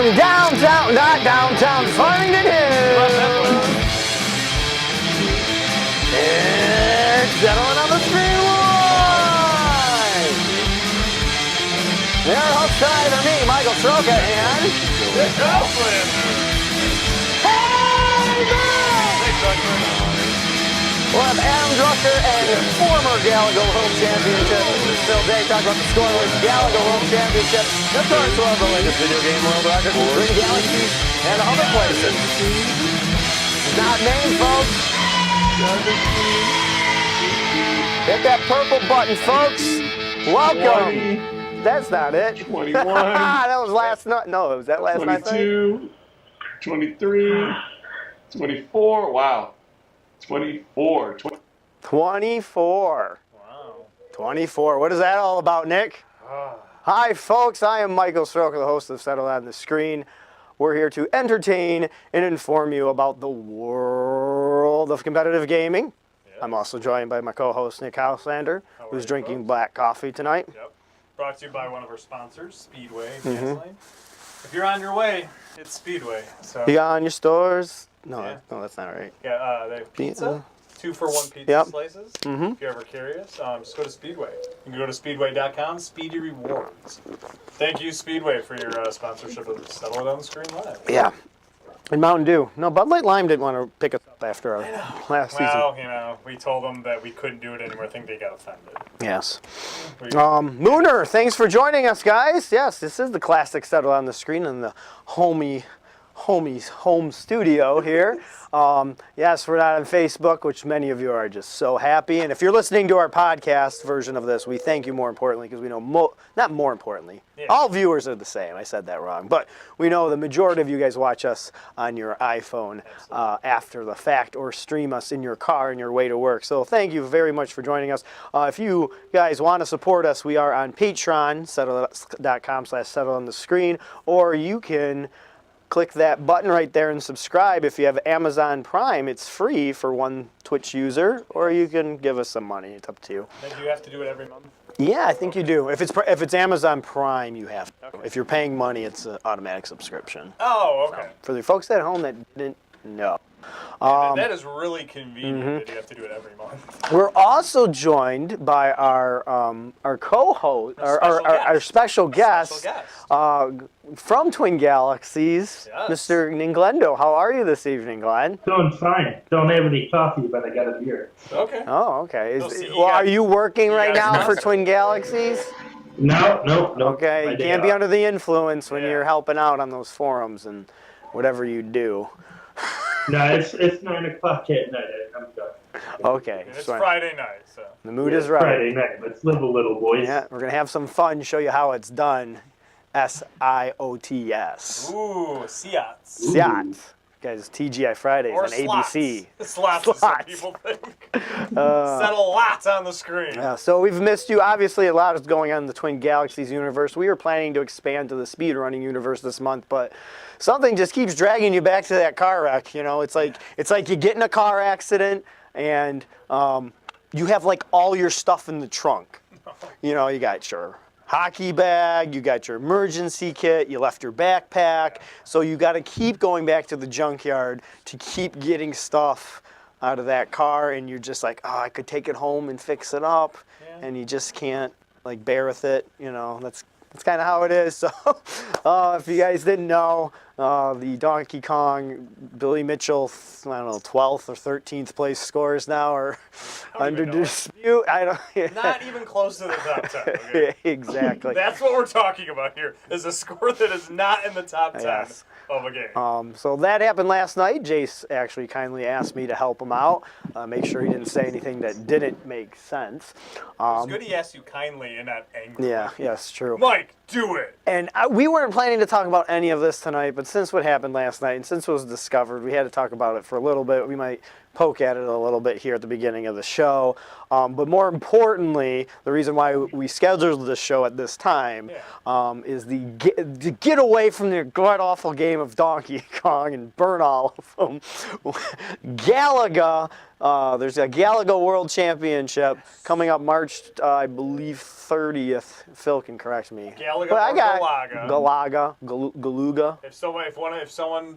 from downtown, not downtown, Farmington Hills. It's Gentlemen on the Screen Live. Their hosts tonight are me, Michael Soroka, and the Kaufman. Hey, man! We'll have Adam Drucker and former Galaga World Championship Phil Day talk about the ScoreWars Galaga World Championship. Of course, we'll have the latest video game world record for Twin Galaxies and other places. Not Maine, folks. Hit that purple button, folks. Welcome. 20, that's not it. 21. That was last night. No, was that last night? 22, 23, 24. Wow. 24. 24. Wow. 24. What is that all about, Nick? Hi, folks. I am Michael Soroka, the host of Settle on the Screen. We're here to entertain and inform you about the world of competitive gaming. Yep. I'm also joined by my co-host, Nick Houselander, who's drinking folks? black coffee tonight. Yep. Brought to you by one of our sponsors, Speedway. If you're on your way, it's Speedway. So You got on your stores? No, Yeah. no, that's not right. yeah, they have pizza, 2-for-1 pizza Yep. slices. Mm-hmm. If you're ever curious, just go to Speedway. You can go to speedway.com, Speedy Rewards. Thank you, Speedway, for your sponsorship of Settle It on the Screen Live. Yeah. And Mountain Dew. No, Bud Light Lime didn't want to pick us up after our last season. Well, you know, we told them that we couldn't do it anymore. I think they got offended. Yes. We- Mooner, thanks for joining us, guys. Yes, this is the classic Settle on the Screen in the homie's home studio here. Yes, we're not on Facebook, which many of you are just so happy. And if you're listening to our podcast version of this, we thank you more importantly because we know, not more importantly, all viewers are the same. I said that wrong. But we know the majority of you guys watch us on your iPhone after the fact or stream us in your car on your way to work. So thank you very much for joining us. If you guys want to support us, we are on Patreon, settle.com/settle-on-the-screen, or you can click that button right there and subscribe. If you have Amazon Prime, it's free for one Twitch user, or you can give us some money. It's up to you. Then do you have to do it every month? Yeah, I think you do. If it's Amazon Prime, you have to. Okay. If you're paying money, it's an automatic subscription. Oh, okay. For the folks at home that didn't know. That is really convenient that you have to do it every month. We're also joined by our co-host, our special guest, from Twin Galaxies, Yes. Mr. Ninglendo. How are you this evening, Glenn? Doing fine. Don't have any coffee, but I got a beer. Okay. Oh, okay. So you Are guys- you working right guys now for must- Twin Galaxies? No. Okay, My you day can't be off. under the influence when Yeah. you're helping out on those forums and whatever you do. No, it's 9 o'clock at night. I'm done. Okay. It's so Friday night, so. the mood Yeah, is right. Friday night. Let's live a little, boys. Yeah, we're going to have some fun, show you how it's done. SIOTS. Ooh, Seats. SIOTS. Guys, TGI Fridays Or on ABC. Slots, as some Slots. people think. Settle lots on the screen. Yeah, so we've missed you. Obviously, a lot is going on in the Twin Galaxies universe. We were planning to expand to the speedrunning universe this month, but something just keeps dragging you back to that car wreck. You know, it's like you get in a car accident and you have like all your stuff in the trunk. You know, you got your hockey bag, you got your emergency kit, you left your backpack, so you got to keep going back to the junkyard to keep getting stuff out of that car, and you're just like, oh, I could take it home and fix it up, and you just can't like bear with it. You know, that's kind of how it is. So if you guys didn't know, the Donkey Kong Billy Mitchell, I don't know, 12th or 13th place scores now are under dispute. I don't. Not even close to the top 10. Okay? Exactly. That's what we're talking about here, is a score that is not in the top 10 Yes. of a game. So that happened last night. Jace actually kindly asked me to help him out, make sure he didn't say anything that didn't make sense. It's good he asked you kindly and not angrily. Yeah, yes, true. Mike, do it. And we weren't planning to talk about any of this tonight, but since what happened last night and since it was discovered, we had to talk about it for a little bit. We might poke at it a little bit here at the beginning of the show. But more importantly, the reason why we scheduled this show at this time is to get away from the god-awful game of Donkey Kong and burn all of them. Galaga, there's a Galaga World Championship coming up March, I believe, 30th. Phil can correct me. Galaga But I or got Galuga. If someone,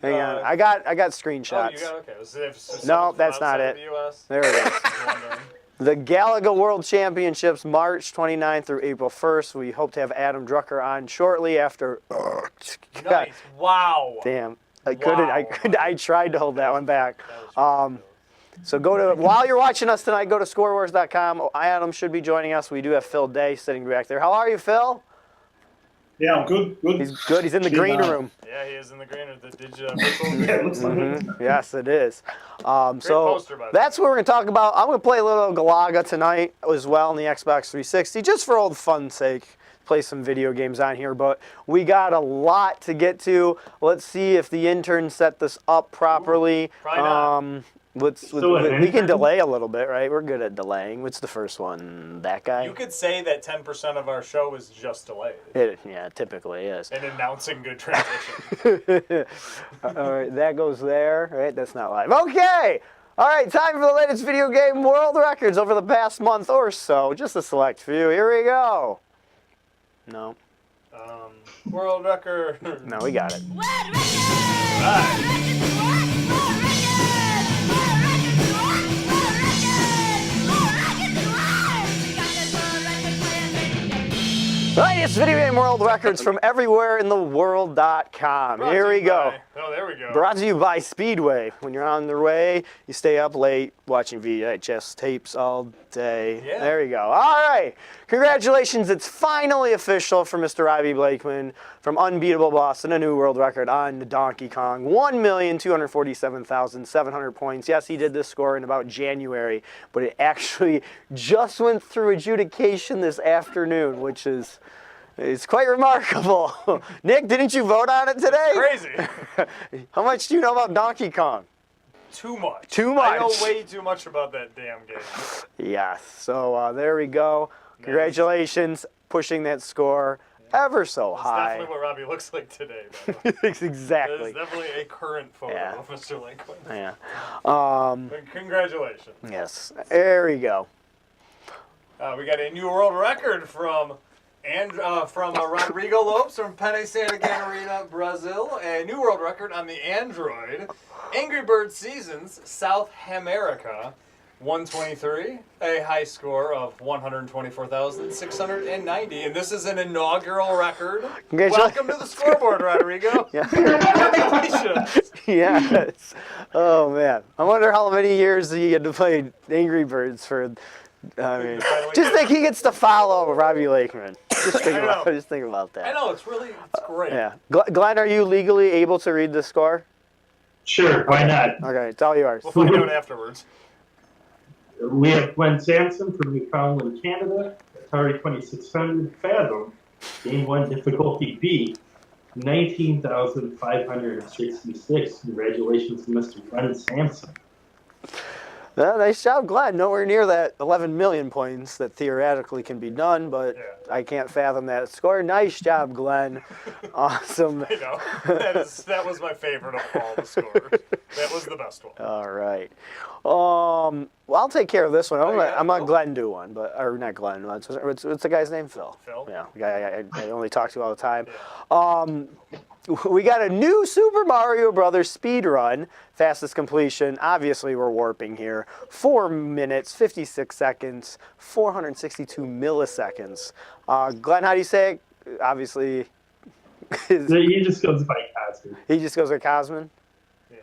Hang on, I got screenshots. Oh, you got okay. If No, someone's that's from not outside it. The US, There it is. wondering. The Galaga World Championships, March 29th through April 1st. We hope to have Adam Drucker on shortly after. Nice. Wow. Damn, I Wow. couldn't. I tried to hold that one back. That was really So go to while you're watching us tonight, go to ScoreWars.com. Adam should be joining us. We do have Phil Day sitting back there. How are you, Phil? Yeah, I'm good. Good. He's good. He's in the green room. Yeah, he is in the green or the digital. Yeah, it looks like it. Yes, it is. So poster, by the that's what we're going to talk about. I'm going to play a little Galaga tonight as well on the Xbox 360, just for old fun's sake. Play some video games on here, but we got a lot to get to. Let's see if the intern set this up properly. Probably not. We can delay a little bit, right? We're good at delaying. What's the first one? That guy? You could say that 10% of our show is just delayed. Yeah, it typically is. And announcing good transition. All right, that goes there. Right, that's not live. Okay. All right, time for the latest video game world records over the past month or so. Just a select few. Here we go. No. World record. No, we got it. Latest video game world records from everywhere in the world.com. Here we go. Oh, there we go. Brought to you by Speedway. When you're on the way, you stay up late watching VHS tapes all day. Yeah. There you go. All right. Congratulations. It's finally official for Mr. Robbie Blakeman from Unbeatable Boston, a new world record on Donkey Kong. 1,247,700 points. Yes, he did this score in about January, but it actually just went through adjudication this afternoon, which is... It's quite remarkable. Nick, didn't you vote on it today? Crazy. How much do you know about Donkey Kong? Too much. Too much. I know way too much about that damn game. Yes. So there we go. Congratulations, pushing that score ever so That's high. definitely what Robbie looks like today. By the way. That Exactly. is definitely a current photo Yeah. of Mr. Lincoln. Yeah. But congratulations. Yes. There we go. We got a new world record from Rodrigo Lopes from Pene Santa Catarina, Brazil. A new world record on the Android. Angry Birds Seasons, South America, 123. A high score of 124,690. And this is an inaugural record. Welcome to the scoreboard, Rodrigo. Yeah. Congratulations. Yes. Oh, man. I wonder how many years he had to play Angry Birds for... I mean, just think he gets to follow Robbie Blakeman. Just think about that. I know, it's great. Yeah. Glenn, are you legally able to read the score? Sure, why not? Okay, it's all yours. We'll find out afterwards. We have Glenn Sampson from Newfoundland, Canada. Atari 2600 Fathom. Game 1 difficulty B. 19,566. Congratulations to Mr. Glenn Sampson. Nice job, Glenn. Nowhere near that 11 million points that theoretically can be done, but I can't fathom that score. Nice job, Glenn. Awesome. I know. That was my favorite of all the scores. That was the best one. All right. Well, I'll take care of this one. I'm not Glenn do one, or not Glenn. What's the guy's name? Phil. Phil? Yeah, the guy I only talk to all the time. We got a new Super Mario Brothers speed run. Fastest completion. Obviously, we're warping here. 4 minutes, 56 seconds, 462 milliseconds. Glenn, how do you say it? Obviously, He just goes by Cosby. he just goes with Cosman. Yeah,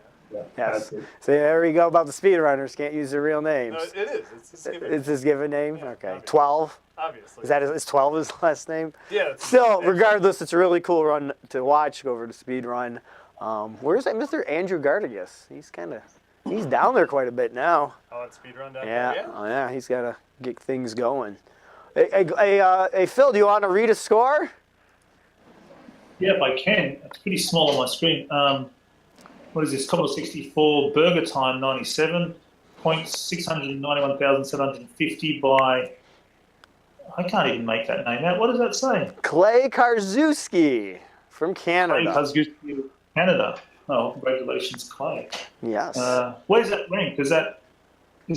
Yes. Cosby. See, there we go about the speedrunners. Can't use their real names. No, it is. It's his given name? Yeah, Okay. obviously. 12? Obviously. Is 12 his last name? Yeah. Still, regardless, it's a really cool run to watch. Go over to speed run. Where's that Mr. Andrew Gardigas? He's down there quite a bit now. Oh, it's speedrun down Yeah. there? Oh, yeah. He's got to get things going. Hey, Phil, do you want to read a score? Yeah, if I can. It's pretty small on my screen. What is this? Commodore 64 Burger Time 97. .691,750 by. I can't even make that name out. What does that say? Clay Karczewski from Clay Canada. Karczewski, Canada. Oh, congratulations, Clay. Yes. Where's that ranked? Is that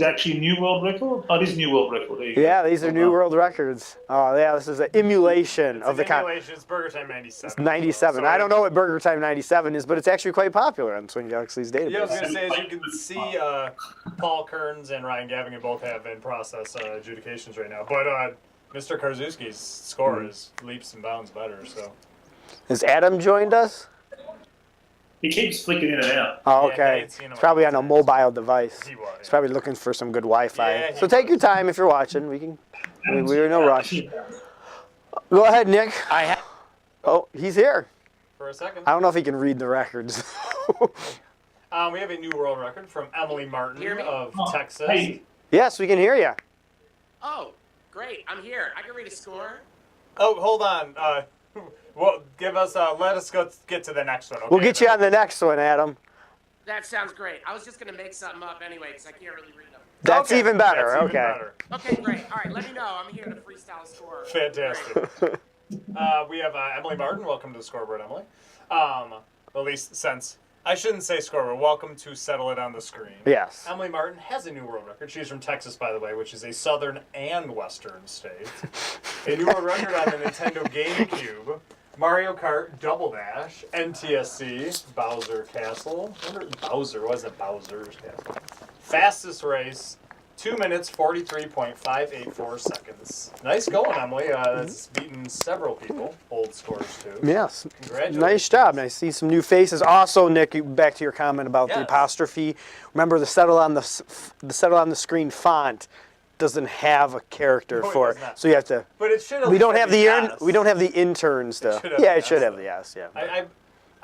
actually a new world record? Oh, it is a new world record. There you Yeah, go. these are new world records. Oh, yeah, this is an emulation of the Emulation. It's Burger Time 97. It's 97. So I don't know what Burger Time 97 is, but it's actually quite popular on Swing Galaxy's database. Yeah, I was going to say, as you can see, Paul Kearns and Ryan Gavigan both have in process adjudications right now. But Mr. Karczewski's score is leaps and bounds better. So Has Adam joined us? He keeps flicking in and out. Oh, Yeah, okay. it's, you know, It's probably on a mobile device. He was. He's probably looking for some good Wi-Fi. Yeah, he So take your time if you're watching. We're in no rush. Go ahead, Nick. Oh, he's here. For a second. I don't know if he can read the records. We have a new world record from Emily Martin Hear me? of Texas. Hey, Yes, we can hear you. Oh, great. I'm here. I can read a score. Oh, hold on. Well, give us. Let us go get to the next one. Okay? We'll get you on the next one, Adam. That sounds great. I was just going to make something up anyway because I can't really read them. That's Okay, even better. that's even Okay. better. Okay, great. All right, let me know. I'm here to freestyle score. Fantastic. We have Emily Martin. Welcome to the scoreboard, Emily. At least since I shouldn't say scoreboard. Welcome to Settle It on the Screen. Yes. Emily Martin has a new world record. She's from Texas, by the way, which is a southern and western state. A new world record on the Nintendo GameCube. Mario Kart Double Dash, NTSC, Bowser Castle. I wonder if Bowser wasn't Bowser's Castle. Fastest race, 2 minutes 43.584 seconds. Nice going, Emily. That's beaten several people. Old scores too. Yes. Congratulations. Nice job. I see some new faces. Also, Nick, back to your comment about the Yes. apostrophe. Remember the settle on the screen font doesn't have a character No, it for does it, not. so you have to. But it should. We don't have the S. we don't have the interns to. should have Yeah, the it should S, have though. the S. Yeah.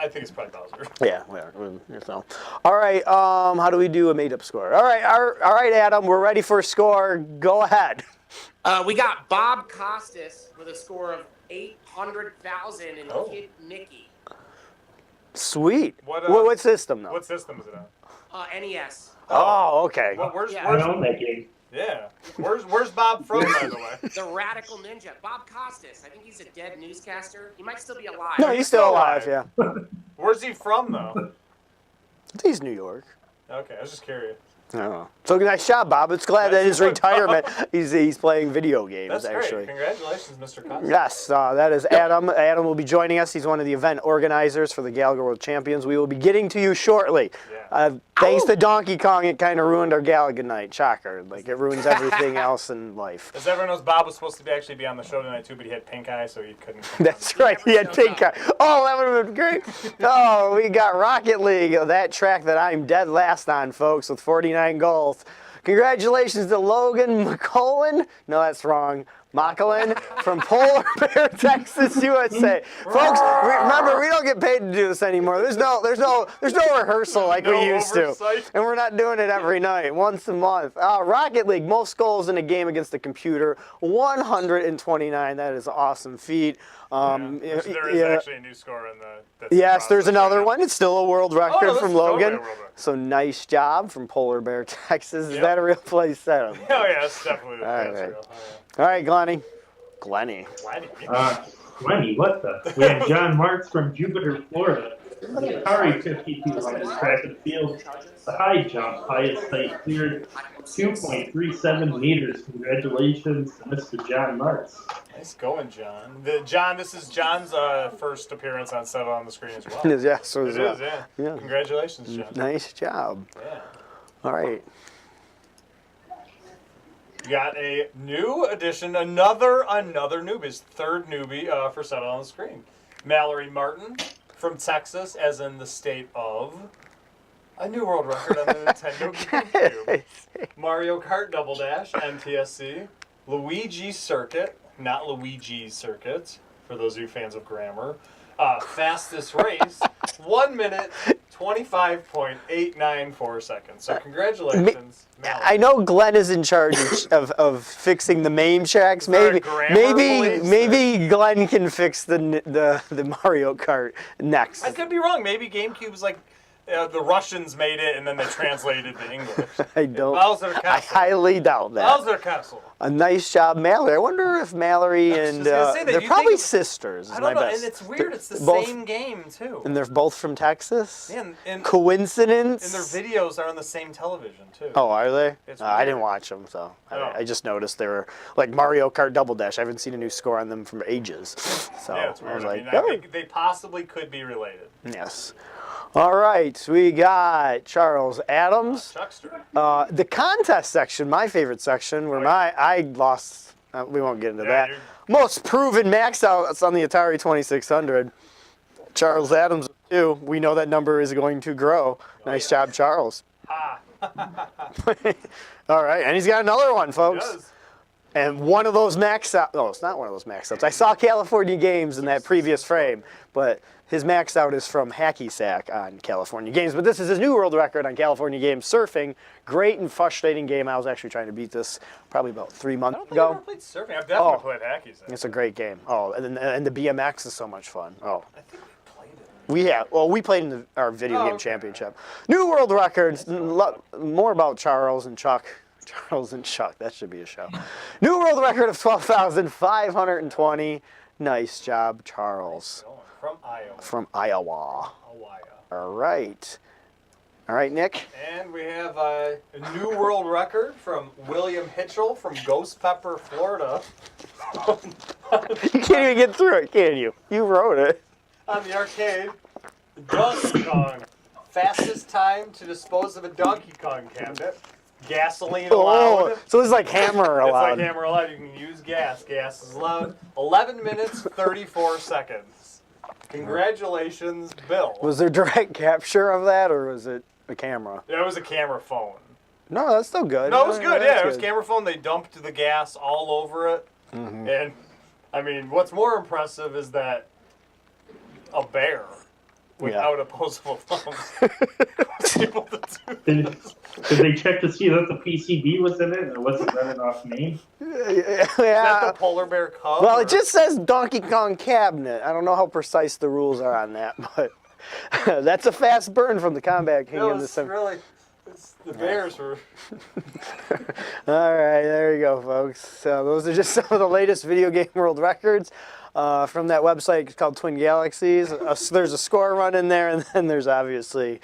I think it's probably Bowser. Yeah. So. All right. How do we do a made-up score? All right, Adam. We're ready for a score. Go ahead. We got Bob Costas with a score of 800,000 and Oh. Kid Mickey. Sweet. What, What system though? What system is it on? NES. Oh, okay. Well, where's Yeah. I own that game. yeah? Where's Bob from, by the way? The Radical Ninja. Bob Costas. I think he's a dead newscaster. He might still be alive. No, he's still alive. Yeah. Where's he from, though? He's New York. Okay, I was just curious. I don't know. So nice job, Bob. It's glad that Nice his job, retirement, Bob. he's playing video games, That's actually. great. Congratulations, Mr. Costa. Yes, that is Adam. Adam will be joining us. He's one of the event organizers for the Galaga World Champions. We will be getting to you shortly. Yeah. Thanks to Donkey Kong, it kind of ruined our Galaga night. Shocker. Like, it ruins everything else in life. As everyone knows, Bob was supposed to actually be on the show tonight, too, but he had pink eye, so he couldn't come That's right. He had pink eye. Oh, that would have been great. Oh, we got Rocket League, that track that I'm dead last on, folks, with 49 goals. Congratulations to Logan McCollin. No, that's wrong. Macklin from Polar Bear, Texas, USA. Folks, remember, we don't get paid to do this anymore. There's no rehearsal like No we used oversight. to. And we're not doing it every night, once a month. Rocket League, most goals in a game against the computer, 129. That is an awesome feat. Which there is actually a new score in the... that's Yes, there's process another right now. one. It's still a world record this from is totally Logan. a world record. So nice job from Polar Bear, Texas. Is Yep. that a real place set? Oh, yeah, it's definitely the All that's right. real. All right, Glenny. Glenny. Why Lenny, what the? We have John Marks from Jupiter, Florida. The Atari 5200 track and field. The high jump, highest height cleared, 2.37 meters. Congratulations to Mr. John Marks. Nice going, John. John, this is John's first appearance on Settle on the Screen as well. Yeah, so It is, yeah. Yeah. Congratulations, John. Nice job. Yeah. All right. You got a new addition, another newbie, his third newbie for Settle on the Screen. Mallory Martin from Texas, as in the state of. A new world record on the Nintendo GameCube. Mario Kart Double Dash, NTSC. Luigi Circuit, not Luigi's Circuit, for those of you fans of grammar. Fastest race, 1 minute, 25.894 seconds. So congratulations, Mallory. I know Glenn is in charge of fixing the MAME checks. there a Maybe grammar maybe police maybe Glenn can fix the Mario Kart next. I could be wrong. Maybe GameCube's like the Russians made it and then they translated to English. I don't. Bowser I Castle. highly doubt that. Bowser Castle. A nice job, Mallory. I wonder if Mallory I was and just gonna say that. they're You probably think- sisters. Is I my don't know, best. and it's weird. It's the both- same game too. And they're both from Texas. Yeah, and Coincidence? their videos are on the same television too. Oh, are they? It's I weird. didn't watch them, so Oh. I just noticed they were like Mario Kart Double Dash. I haven't seen a new score on them for ages. So Yeah, it's I weird. was I like, mean, I oh, think they possibly could be related. yes. All right, we got Charles Adams. Chuckster. The contest section, my favorite section, where I lost. We won't get into Yeah, that. Most proven max outs on the Atari 2600. Charles Adams, too. We know that number is going to grow. Nice job, Charles. Ha. All right, and he's got another one, folks. Does. And one of those max out. No, it's not one of those max outs. I saw California Games in that previous frame, but his max out is from Hacky Sack on California Games. But this is his new world record on California Games surfing. Great and frustrating game. I was actually trying to beat this probably about 3 I months don't think I've ever ago. played surfing. I've definitely Oh. played hacky sack. It's a great game. Oh, and the BMX is so much fun. Oh. I think we played it. We played in our video Oh, game okay. championship. New world records. More about Charles and Chuck. Charles and Chuck. That should be a show. New world record of 12,520. Nice job, Charles. From Iowa. From Iowa. Hawaii. All right. All right, Nick. And we have a new world record from William Hitchell from Ghost Pepper, Florida. You can't even get through it, can you? You wrote it. On the arcade, Donkey Kong. Fastest time to dispose of a Donkey Kong cabinet. Gasoline allowed. Oh, so this is like hammer It's allowed. like hammer allowed. You can use gas. Gas is allowed. 11 minutes, 34 seconds. Congratulations, Bill. Was there direct capture of that, or was it a camera? It was a camera phone. No, that's still good. No, it was good. That's Yeah, it was camera phone. They dumped the gas all over it. Mm-hmm. And, I mean, what's more impressive is that a bear without opposable thumbs was able to do Did they check to see that the PCB was in it and it wasn't running off main? Is that the polar bear cub? Well, or- it just says Donkey Kong cabinet. I don't know how precise the rules are on that, but that's a fast burn from the Combat King. No, in it's the really... the bears were... All right, there you go, folks. So those are just some of the latest video game world records from that website called Twin Galaxies. There's a score run in there, and then there's obviously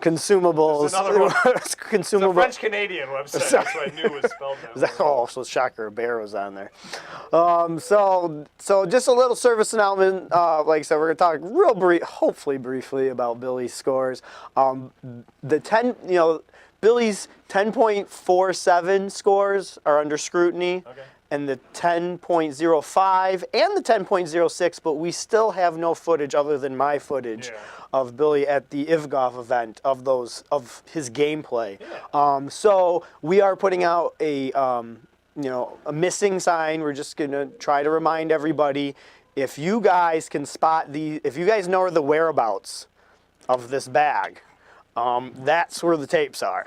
consumables. There's another one. It's a Consumable. French-Canadian website. That's what I knew was spelled that way. Oh, so shocker, a bear was on there. So just a little service announcement. Like I said, we're gonna talk hopefully briefly about Billy's scores. Billy's 10.47 scores are under scrutiny. Okay. And the 10.05 and the 10.06, but we still have no footage other than my footage of Billy at the Ivgov event of his gameplay. Yeah. So we are putting out a missing sign. We're just gonna try to remind everybody, if you guys can spot if you guys know the whereabouts of this bag, that's where the tapes are.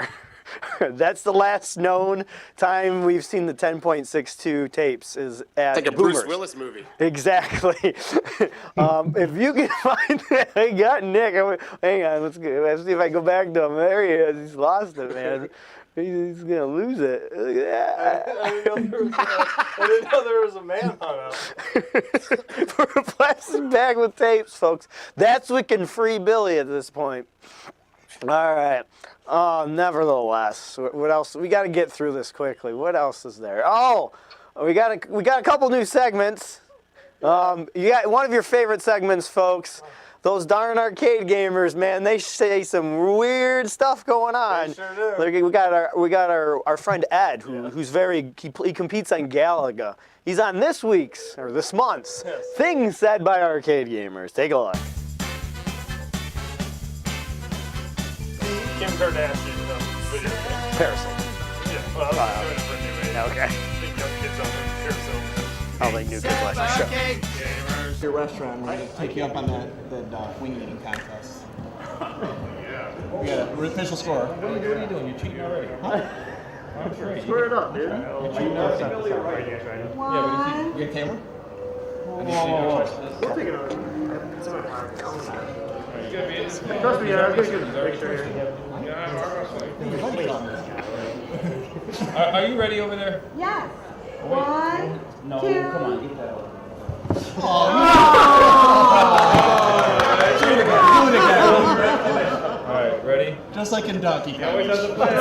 That's the last known time we've seen the 10.62 tapes is at It's like a Bruce Boomers. Willis movie. Exactly. If you can find it, I got Nick. Hang on, let's see if I go back to him. There he is. He's lost it, man. He's gonna lose it. Look at that. I didn't know there was a manhunt out. For a plastic bag with tapes, folks. That's what can free Billy at this point. All right. Nevertheless, what else? We got to get through this quickly. What else is there? Oh, we got a couple new segments. You got one of your favorite segments, folks. Those darn arcade gamers, man, they say some weird stuff going on. They sure do. We got our friend Ed, who's he competes on Galaga. He's on this month's Things Said by Arcade Gamers. Take a look. Kim Kardashian video game. Parasol. Yeah, well, I was doing it for new age. Okay. I think young kids on there, Carousel. I think new kids like the show. Your restaurant, we're gonna take you up on that wing eating contest. We got an official score. What are you doing? You're cheating already. Square it up, dude. You're cheating already. Yeah, but if you... You got a camera? I need to see your We'll take it over. Trust me, I'm gonna get a picture here. Are you ready over there? Yes. One, No, two. come on, get that over. All right, ready? Just like in Donkey Kong. Always has a plan.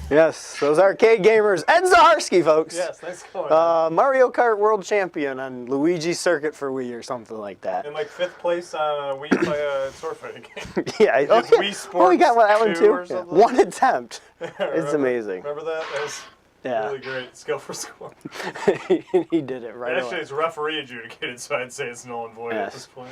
Yes, those arcade gamers. Ed Zaharski, folks. Yes, nice going. Mario Kart World Champion on Luigi's Circuit for Wii or something like that. In like 5th place on a Wii play sword fighting game. Yeah. It's Wii Sports we got that one 2 too. or Yeah. something. One attempt. It's Remember- amazing. Remember that? That was Yeah. really great. Skill for score. He did it right Actually, away. it's referee adjudicated, so I'd say it's null and void Yes. at this point.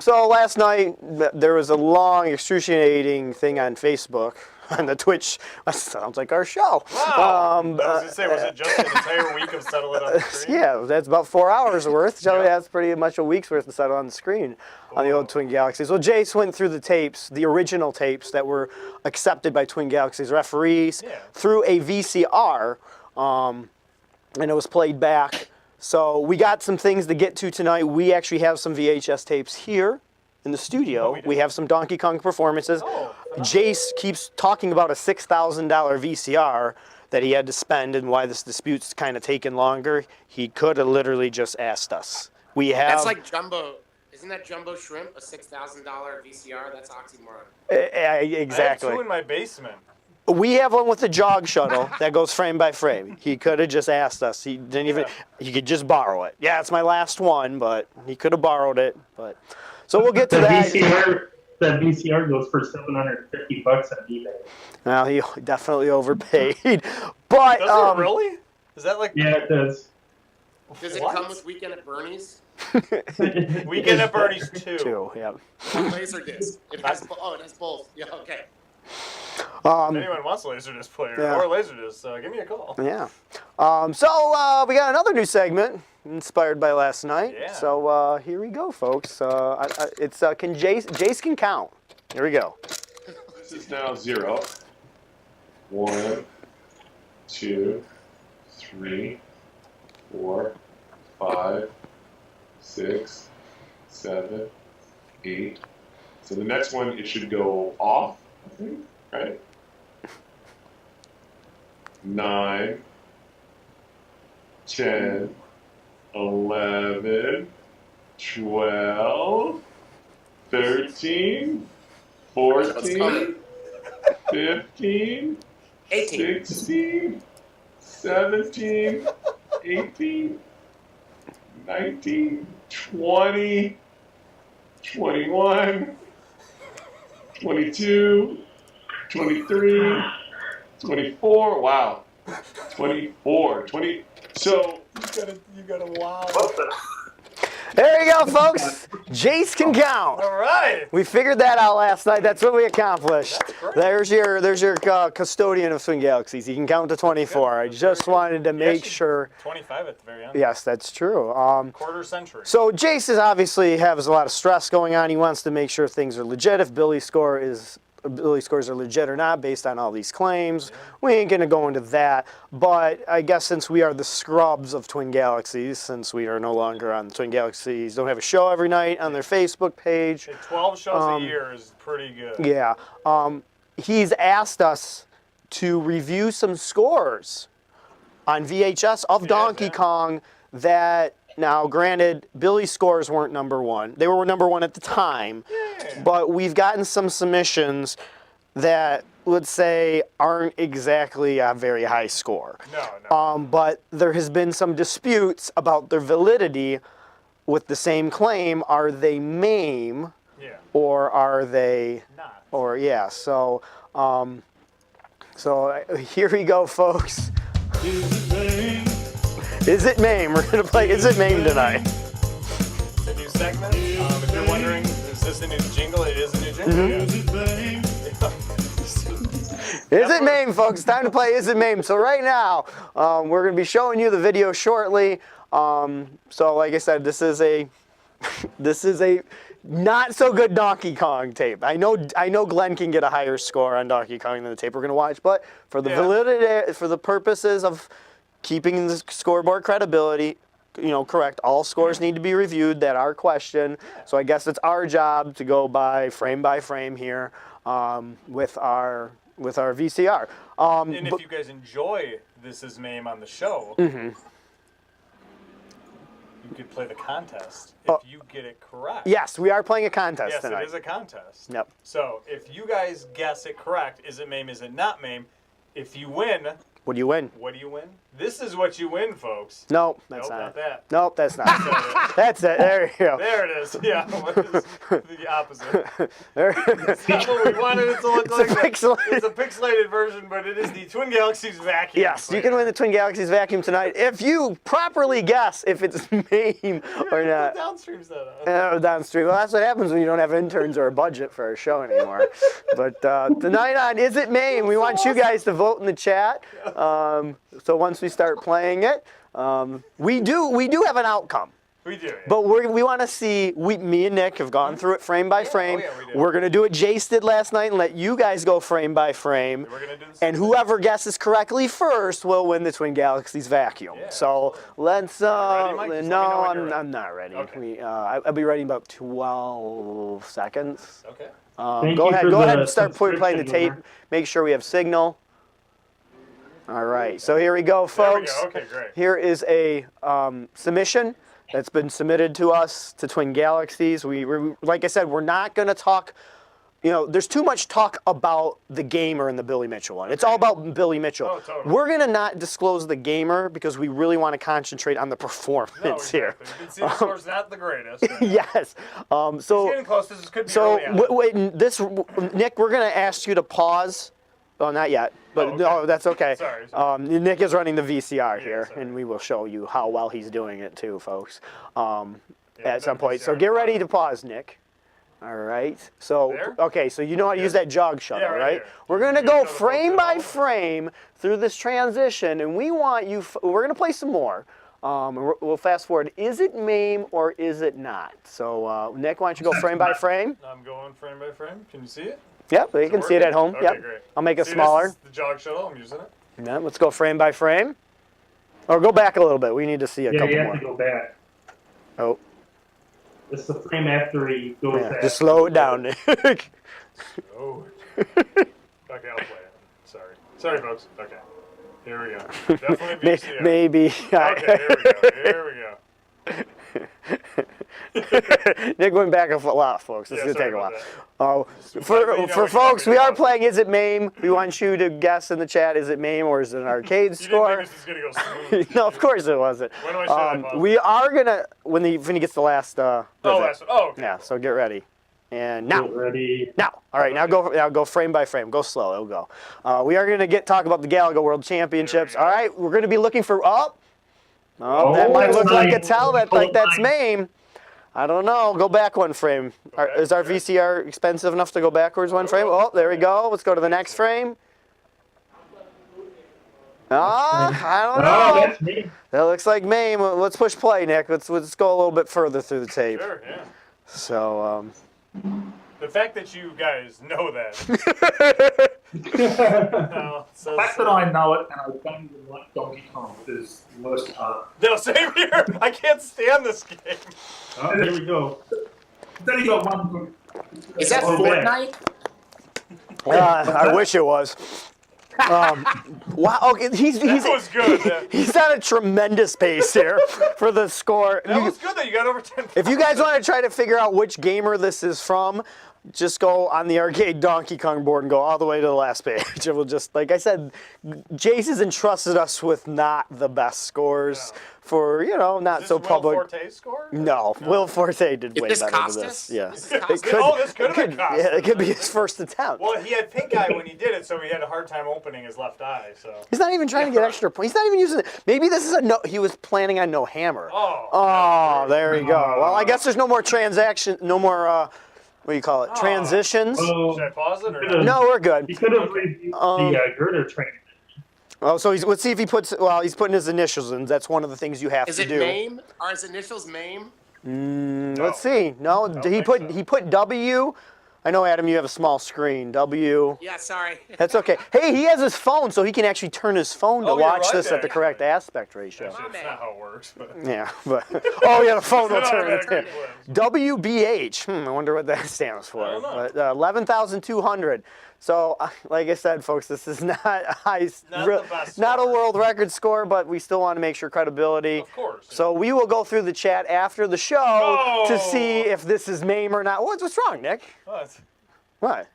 So last night there was a long, excruciating thing on Facebook, on the Twitch. That sounds like our show. Wow. I was going to say, was it just an entire week of Settle It on the Screen? Yeah, that's about 4 hours worth. So Yeah. that's pretty much a week's worth of settle on the screen on the old Twin Galaxies. Well, Jace went through the tapes, the original tapes that were accepted by Twin Galaxies referees through a VCR, and it was played back. So we got some things to get to tonight. We actually have some VHS tapes here in the studio. We have some Donkey Kong performances. Jace keeps talking about a $6,000 VCR that he had to spend and why this dispute's kind of taken longer. He could have literally just asked us. We have. That's like Jumbo. Isn't that Jumbo Shrimp, a $6,000 VCR? That's oxymoron. Exactly. I have 2 in my basement. We have one with the jog shuttle that goes frame by frame. He could have just asked us. He didn't even. He could just borrow it. Yeah, it's my last one, but he could have borrowed it. But so we'll get to that. That VCR goes for $750 on eBay. Now he definitely overpaid, but Does it really? Is that like? Yeah, it does. Does it come with Weekend at Bernie's? Weekend at Bernie's 2. 2, yeah. Laserdisc. It has both. Yeah, okay. If anyone wants a Laserdisc player Yeah. or Laserdisc, give me a call. Yeah. So we got another new segment inspired by last night. Yeah. So here we go, folks. It's can Jace can count. Here we go. This is now 0. 1, 2, 3, 4, 5, 6, 7, 8. So the next one, it should go off, I think, right? 9, 10, 11, 12, 13, 14, 15, 18. 16, 17, 18, 19, 20, 21, 22, 23, 24, wow, 24, 20, so You gotta wow. There you go, folks. Jace can count. All right. We figured that out last night. That's what we accomplished. That's great. There's your custodian of Twin Galaxies. He can count to 24. I just wanted to make sure. 25 at the very end. Yes, that's true. Quarter century. So Jace is obviously has a lot of stress going on. He wants to make sure things are legit. If Billy's scores are legit or not based on all these claims. We ain't going to go into that. But I guess since we are the scrubs of Twin Galaxies, since we are no longer on Twin Galaxies, don't have a show every night on their Facebook page. 12 shows a year is pretty good. Yeah. He's asked us to review some scores on VHS of Donkey Kong that, now granted, Billy's scores weren't number 1. They were number 1 at the time. But we've gotten some submissions that, let's say, aren't exactly a very high score. No. But there has been some disputes about their validity with the same claim. Are they MAME? Yeah. Or are they Not. Or yeah, so here we go, folks. Is it MAME? We're gonna play Is It MAME tonight. It's a new segment. If you're wondering, is this a new jingle? It is a new jingle. Is it MAME, folks? Time to play Is It MAME. So right now, we're gonna be showing you the video shortly. So like I said, this is a not so good Donkey Kong tape. I know Glenn can get a higher score on Donkey Kong than the tape we're gonna watch, but for the validity, for the purposes of keeping the scoreboard credibility, correct. All scores need to be reviewed that are questioned. So I guess it's our job to go by frame here with our VCR. And if you guys enjoy This Is MAME on the show, you could play the contest if you get it correct. Yes, we are playing a contest tonight. Yes, it is a contest. Yep. So if you guys guess it correct, is it MAME, is it not MAME? If you win, what do you win? What do you win? This is what you win, folks. Nope, that's nope, not not that. Nope, that's not. That's it. There you go. There it is. Yeah, what is the opposite? It's not what we wanted it to look like. It's a pixelated version, but it is the Twin Galaxies vacuum. Yes, you can win the Twin Galaxies vacuum tonight if you properly guess if it's MAME or not. Downstream's that. Downstream. Well, that's what happens when you don't have interns or a budget for a show anymore. But tonight on Is It MAME, we want you guys to vote in the chat. So once we start playing it, we do have an outcome. We do. Yeah. But we want to see. Me and Nick have gone through it frame by frame. We're gonna do what Jace did last night and let you guys go frame by frame. We're gonna do and whoever guesses correctly first will win the Twin Galaxies vacuum. Yeah, so let's. Ready, no, I'm not ready. Okay. I'll be ready in about 12 seconds. Okay. Go ahead and start playing the tape. Make sure we have signal. All right, so here we go, folks. There we go. Okay, great. Here is a submission that's been submitted to us to Twin Galaxies. Like I said, we're not going to talk. There's too much talk about the gamer in the Billy Mitchell one. It's all about Billy Mitchell. Oh, totally. We're going to not disclose the gamer because we really want to concentrate on the performance here. You can see the score's not the greatest. Yes. So it's getting close. This could be early on. Nick, we're going to ask you to pause. Well, not yet, but no, that's okay. Sorry. Nick is running the VCR here, and we will show you how well he's doing it too, folks, at some point. So get ready to pause, Nick. All right. So, okay, so you know how to use that jog shuttle, right? We're going to go frame by frame through this transition, and we want you, we're going to play some more. We'll fast forward. Is it MAME or is it not? So, Nick, why don't you go frame by frame? I'm going frame by frame. Can you see it? Yep, you can see it at home. Okay, yep. Great. I'll make it smaller. This is the jog shuttle. I'm using it. Yeah, let's go frame by frame. Or go back a little bit. We need to see a couple more. Yeah, you have to go back. Oh. This is the frame after he goes back. Just slow it down, Nick. Oh. Okay, I'll play it. Sorry, folks. Okay. Here we go. Definitely VCR. Maybe. Okay, here we go. Nick went back a lot, folks. It's Yeah, going to take a while. about For folks, we are playing Is It MAME. We want you to guess in the chat, is it MAME or is it an arcade score? You didn't think this was going to go smooth. No, of course it wasn't. When do I shut that off? We are going to, when he gets the last... last one. Oh, okay. Yeah, so get ready. And now. Get ready. Now. All right, now go frame by frame. Go slow. It'll go. We are going to talk about the Galaga World Championships. All right, we're going to be looking for... that might look like a tell. That's MAME. I don't know. Go back one frame. Is our VCR expensive enough to go backwards one frame? Oh, there we go. Let's go to the next frame. I don't know. That's me. That looks like MAME. Let's push play, Nick. Let's go a little bit further through the tape. Sure, yeah. So, the fact that you guys know that. The fact that I know it and I don't even like Donkey Kong is the worst part. No, same here. I can't stand this game. Oh, here we go. It's only got one good. Is that Fortnite? I wish it was. Wow, okay, That was good. Yeah. He's at a tremendous pace here for the score. That was good that you got over 10. If you guys want to try to figure out which gamer this is from, just go on the arcade Donkey Kong board and go all the way to the last page. It will just, like I said, Jace has entrusted us with not the best scores for, not so public. Will Forte's score? No, Will Forte did way this better Costas? than this. Yeah. Is this Costas? This could have been Costas. Yeah, it could be his first attempt. Well, he had pink eye when he did it, so he had a hard time opening his left eye. So he's not even trying to get extra points. He's not even using it. Maybe this is he was planning on no hammer. Oh, there we go. Well, I guess there's no more no more, what do you call it? Transitions. Should I pause it or No, we're good. He could have reviewed the girder training. Oh, so let's see if he puts. Well, he's putting his initials in. That's one of the things you have to do. Is it MAME? Are his initials MAME? Let's see. No, he put W. I know, Adam, you have a small screen. W. Yeah, sorry. That's okay. Hey, he has his phone, so he can actually turn his phone to Oh, you're watch right, this at the actually. correct aspect ratio. Actually, that's not how it works. But Yeah, but oh yeah, the phone will It's turn automatic it. flip. WBH. I wonder what that stands for. I don't know. But 11,200. So, like I said, folks, this is not not a world record score, but we still want to make sure credibility. Of course. So we will go through the chat after the show to Oh! see if this is MAME or not. What's wrong, Nick? What? What?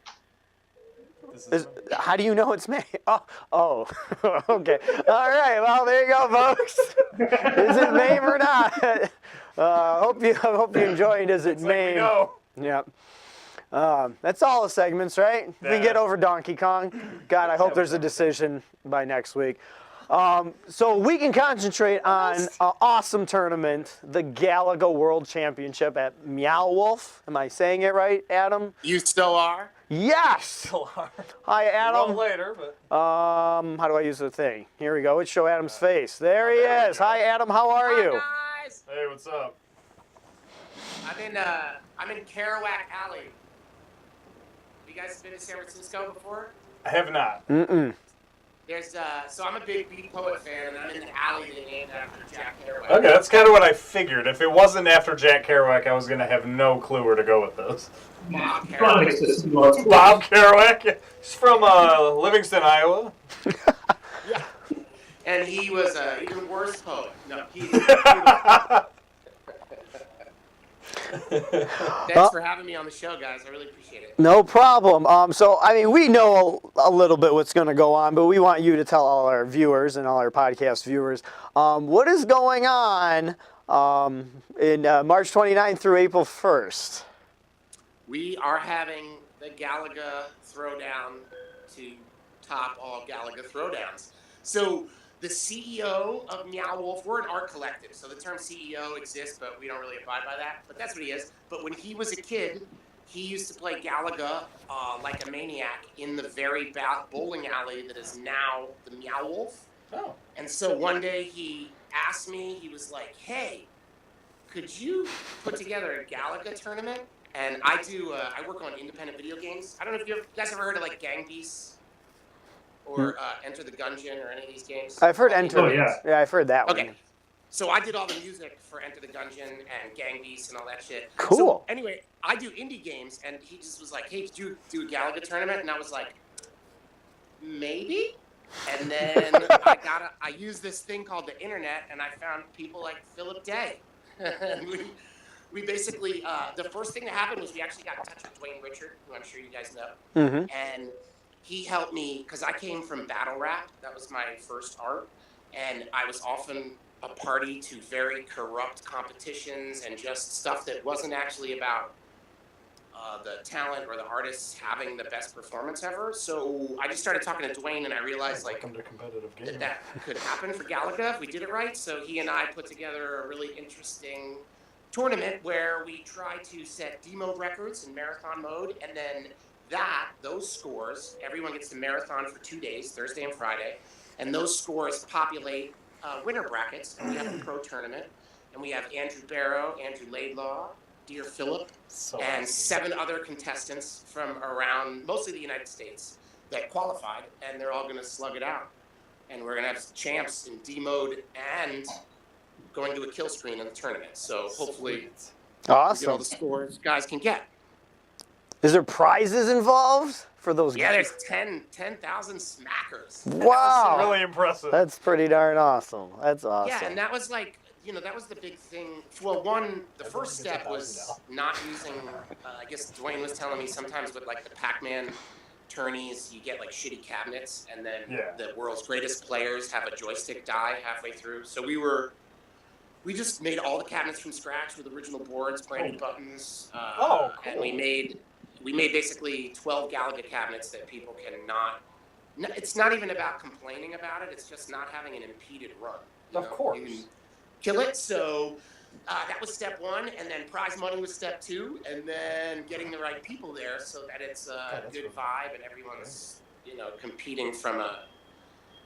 How do you know it's MAME? Oh, okay. All right. Well, there you go, folks. Is it MAME or not? Hope you enjoyed. Is it MAME? No. Yep. That's all the segments, right? We can get over Donkey Kong. God, I hope there's a decision by next week. So we can concentrate on an awesome tournament, the Galaga World Championship at Meow Wolf. Am I saying it right, Adam? You still are? Yes. Still are. Hi, Adam. Later, but. How do I use the thing? Here we go. Let's show Adam's face. There he is. Hi, Adam. How are you? Hi, guys. Hey, what's up? I'm in Kerouac Alley. You guys been to San Francisco before? I have not. Mm-mm. There's so I'm a big Beat Poet fan, and I'm in the alley they named after Jack Kerouac. Okay, that's kind of what I figured. If it wasn't after Jack Kerouac, I was going to have no clue where to go with this. Bob Kerouac. Bob Kerouac. He's from Livingston, Iowa. Yeah. And he was an even worse poet. No, Thanks for having me on the show, guys. I really appreciate it. No problem. So, I mean, we know a little bit what's going to go on, but we want you to tell all our viewers and all our podcast viewers what is going on in March 29th through April 1st. We are having the Galaga Throwdown to top all Galaga Throwdowns. So the CEO of Meow Wolf, we're an art collective, so the term CEO exists, but we don't really abide by that. But that's what he is. But when he was a kid, he used to play Galaga like a maniac in the very bowling alley that is now the Meow Wolf. Oh. And so one day he asked me, he was like, hey, could you put together a Galaga tournament? And I work on independent video games. I don't know if you guys ever heard of like Gang Beasts or Enter the Gungeon or any of these games. I've heard Enter. Oh, yeah. Yeah, I've heard that Okay. one. So I did all the music for Enter the Gungeon and Gang Beasts and all that shit. Cool. So anyway, I do indie games, and he just was like, hey, could you do a Galaga tournament? And I was like, maybe? And then I used this thing called the internet, and I found people like Philip Day. And we basically, the first thing that happened was we actually got in touch with Dwayne Richard, who I'm sure you guys know. Mm-hmm. And he helped me, because I came from battle rap. That was my first art. And I was often a party to very corrupt competitions and just stuff that wasn't actually about the talent or the artists having the best performance ever. So I just started talking to Dwayne, and I realized like that could happen for Galaga if we did it right. So he and I put together a really interesting tournament where we try to set D-mode records in marathon mode, and then those scores, everyone gets to marathon for 2 days, Thursday and Friday, and those scores populate winner brackets, and we have a pro tournament, and we have Andrew Barrow, Andrew Laidlaw, Dear Philip, and 7 other contestants from around mostly the United States that qualified, and they're all going to slug it out. And we're going to have champs in D mode and going to a kill screen in the tournament. So hopefully we get all Awesome. the scores guys can get. Is there prizes involved for those? Yeah, there's 10,000 smackers. Wow. Really impressive. That's pretty darn awesome. That's awesome. Yeah, and that was like, that was the big thing. Well, the first step was not using, I guess Dwayne was telling me sometimes with like the Pac-Man tourneys, you get like shitty cabinets, and then the world's greatest players have a joystick die halfway through. So we just made all the cabinets from scratch with original boards, brand new buttons. Cool. And we made basically 12 Galaga cabinets that people cannot. It's not even about complaining about it. It's just not having an impeded run. Of course. You can kill it. So that was step 1, and then prize money was step 2, and then getting the right people there so that it's a good vibe and everyone's competing from a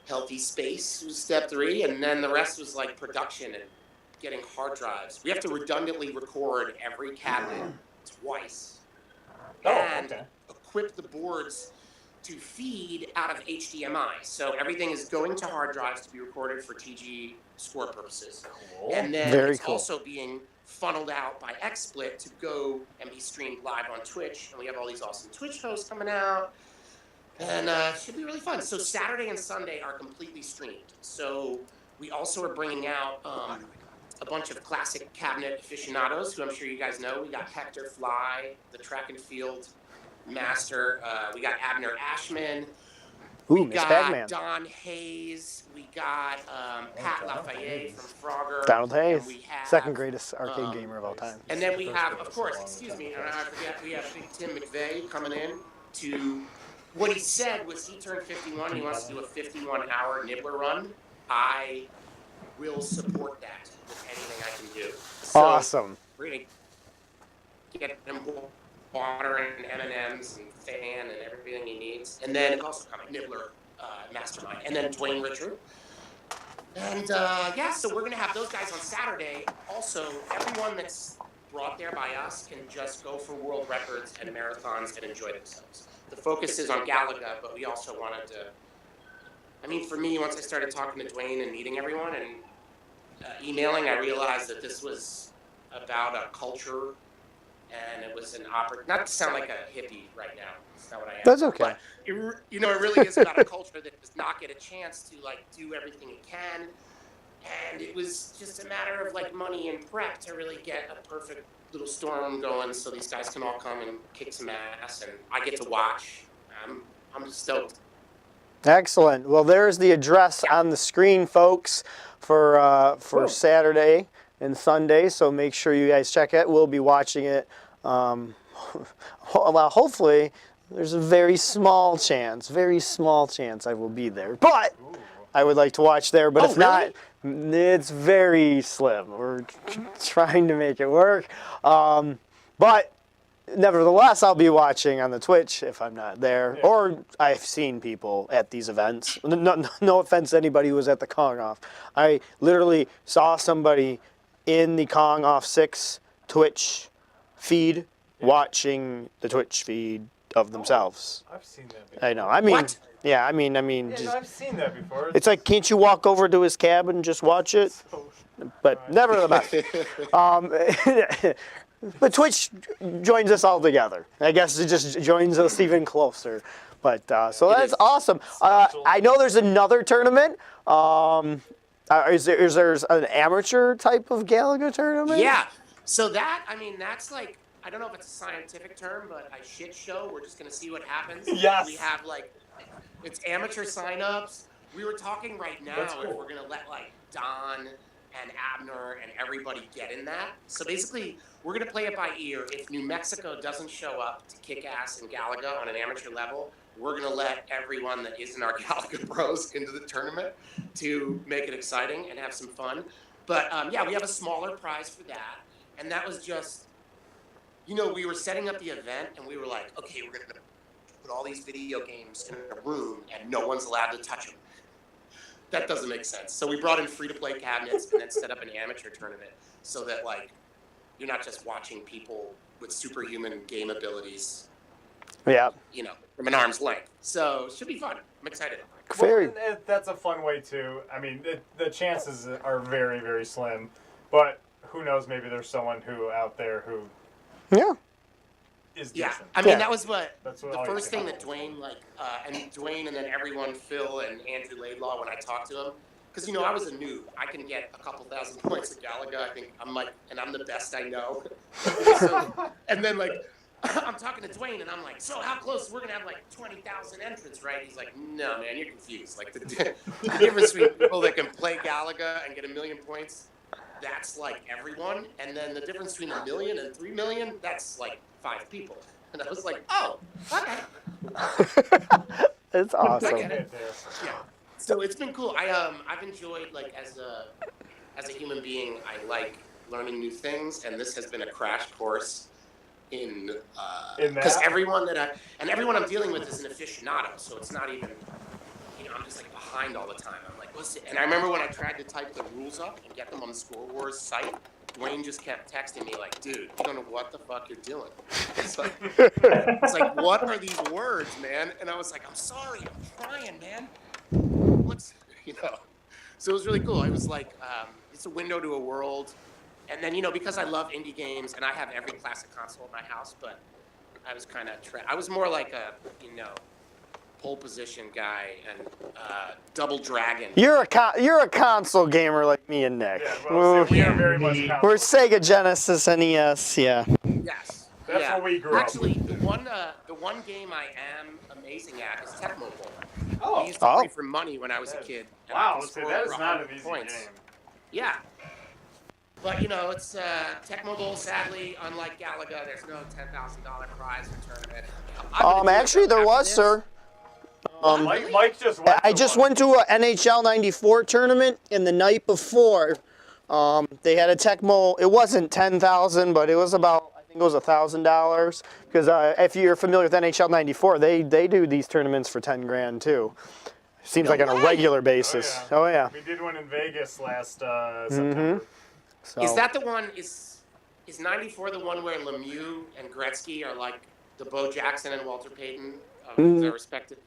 healthy space was step 3, and then the rest was like production and getting hard drives. We have to redundantly record every cabinet twice. and okay. equip the boards to feed out of HDMI. So everything is going to hard drives to be recorded for TG score purposes. Cool. And then Very it's cool. also being funneled out by XSplit to go and be streamed live on Twitch. And we have all these awesome Twitch hosts coming out. And it should be really fun. So Saturday and Sunday are completely streamed. So we also are bringing out a bunch of classic cabinet aficionados who I'm sure you guys know. We got Hector Fly, the track and field master. We got Abner Ashman. Ooh, We Miss got Pac-Man. Don Hayes. We got Pat Lafayette from Frogger. Donald Hayes, And we have, second greatest arcade gamer of all time. And then we have, of course, excuse me, and I forget, we have Big Tim McVeigh coming in to, what he said was he turned 51 and he wants to do a 51-hour nibbler run. I will support that with anything I can do. So Awesome. we're going to get him water and M&Ms and fan and everything he needs. And then also coming Nibbler Mastermind. And then Dwayne Richard. And yeah, so we're going to have those guys on Saturday. Also, everyone that's brought there by us can just go for world records and marathons and enjoy themselves. The focus is on Galaga, but we also wanted to, I mean, for me, once I started talking to Dwayne and meeting everyone and emailing, I realized that this was about a culture and it was an not to sound like a hippie right now. That's not what I am. That's okay. But it really is about a culture that does not get a chance to like do everything it can. And it was just a matter of like money and prep to really get a perfect little storm going so these guys can all come and kick some ass and I get to watch. I'm stoked. Excellent. Well, there's the address on the screen, folks, for Saturday and Sunday. So make sure you guys check it. We'll be watching it. Well, hopefully, there's a very small chance I will be there. But I would like to watch there. But if not, it's very slim. We're trying to make it work. But nevertheless, I'll be watching on the Twitch if I'm not there. Yeah. Or I've seen people at these events. No offense to anybody who was at the Kong Off. I literally saw somebody in the Kong Off 6 Twitch feed watching the Twitch feed of themselves. I've seen that before. I know. I mean, what? Yeah, I mean, Yeah, just, no, I've seen that before. It's like, can't you walk over to his cabin and just watch it? But nevertheless. But Twitch joins us all together. I guess it just joins us even closer. But so that's awesome. I know there's another tournament. Is there an amateur type of Galaga tournament? Yeah. So that, I mean, that's like, I don't know if it's a scientific term, but a shit show. We're just going to see what happens. Yes. We have like, it's amateur signups. We were talking right now if we're going to let like Don and Abner and everybody get in that. So basically, we're going to play it by ear. If New Mexico doesn't show up to kick ass in Galaga on an amateur level, we're going to let everyone that isn't our Galaga pros into the tournament to make it exciting and have some fun. But yeah, we have a smaller prize for that. And that was just, you know, we were setting up the event and we were like, okay, we're going to put all these video games in a room and no one's allowed to touch them. That doesn't make sense. So we brought in free-to-play cabinets and then set up an amateur tournament so that, like, you're not just watching people with superhuman game abilities, Yeah. you know, from an arm's length. So it should be fun. I'm excited. Very. Well, that's a fun way too. I mean, the chances are very, very slim. But who knows? Maybe there's someone who out there who Yeah. is Yeah, decent. I mean, Yeah. that was what That's the what first thing that Dwayne, like, and Dwayne and then everyone, Phil and Andrew Laidlaw, when I talked to him, because, you know, I was a noob. I can get a couple thousand points at Galaga. I think I'm like, and I'm the best I know. So, and then, like, I'm talking to Dwayne, and I'm like, so how close? We're going to have, like, 20,000 entrants, right? He's like, no, man, you're confused. Like, the difference between people that can play Galaga and get 1 million points, that's, like, everyone. And then the difference between 1 million and 3 million, that's, like, 5 people. And I was like, oh, okay. It's awesome. I get it. Yeah. So it's been cool. I've enjoyed, like, as a human being, I like learning new things, and this has been a crash course in because everyone I'm dealing with is an aficionado, so it's not even, you know, I'm just like behind all the time. I'm like, what's it? And I remember when I tried to type the rules up and get them on the ScoreWars site, Dwayne just kept texting me like, dude, you don't know what the fuck you're doing. It's like, what are these words, man? And I was like, I'm sorry, I'm trying, man. What's, So it was really cool. It was like, it's a window to a world. And then, because I love indie games and I have every classic console in my house, but I was kind of, I was more like a, pole position guy and Double Dragon. You're a console gamer like me and Nick. Yeah, well, we are very much console. We're Sega Genesis, NES, yeah. Yes. That's where we grew up. Actually, the one game I am amazing at is Tech Mobile. Oh. I used to play for money when I was a kid. Wow, so that is not an easy game. Yeah. But, it's Tech Mobile, sadly, unlike Galaga, there's no $10,000 prize for tournament. Actually, there was, sir. Mike just went. I just went to an NHL '94 tournament, and the night before, they had a Tecmo. It wasn't $10,000, but it was about, I think it was $1,000. Because if you're familiar with NHL '94, they do these tournaments for 10 grand too. Seems like on a regular basis. Oh yeah. We did one in Vegas last September. So. Is that the one? Is '94 the one where Lemieux and Gretzky are like the Bo Jackson and Walter Payton? They're respected.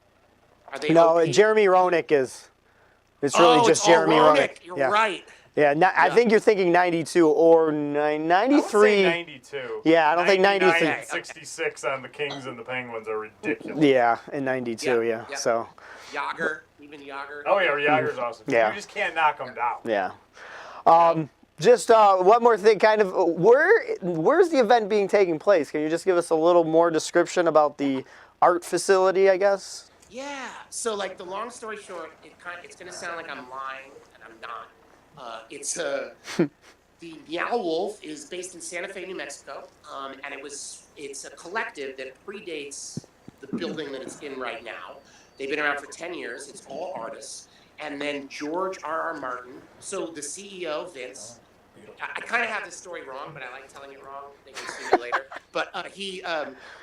Are they? No, OP? Jeremy Roenick is. It's really just Jeremy Roenick. You're right. Yeah, I think you're thinking 92 or 93. I would say 92. Yeah, I don't think 93. 99 and 66 on the Kings and the Penguins are ridiculous. Yeah, in 92, yeah. So. Even Yager. Oh yeah, Yager's awesome. Yeah. You just can't knock them down. Yeah. Just one more thing, kind of, where's the event being taking place? Can you just give us a little more description about the art facility, I guess? Yeah. So, like, the long story short, it's going to sound like I'm lying, and I'm not. The Meow Wolf is based in Santa Fe, New Mexico, and it's a collective that predates the building that it's in right now. They've been around for 10 years. It's all artists. And then George R.R. Martin, so the CEO, Vince, I kind of have this story wrong, but I like telling it wrong. They can sue me later. But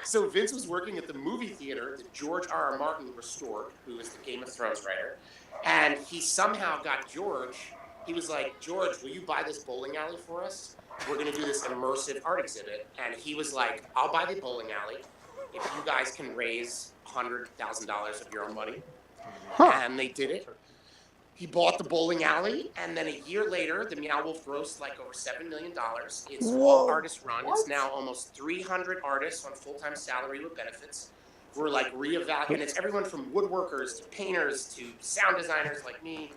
so Vince was working at the movie theater that George R.R. Martin restored, who is the Game of Thrones writer. And he somehow got George. He was like, George, will you buy this bowling alley for us? We're going to do this immersive art exhibit. And he was like, I'll buy the bowling alley if you guys can raise $100,000 of your own money. And they did it. He bought the bowling alley, and then a year later, the Meow Wolf grossed like over $7 million. It's all artist run. It's now almost 300 artists on full-time salary with benefits. We're like reevaluating. It's everyone from woodworkers to painters to sound designers like me.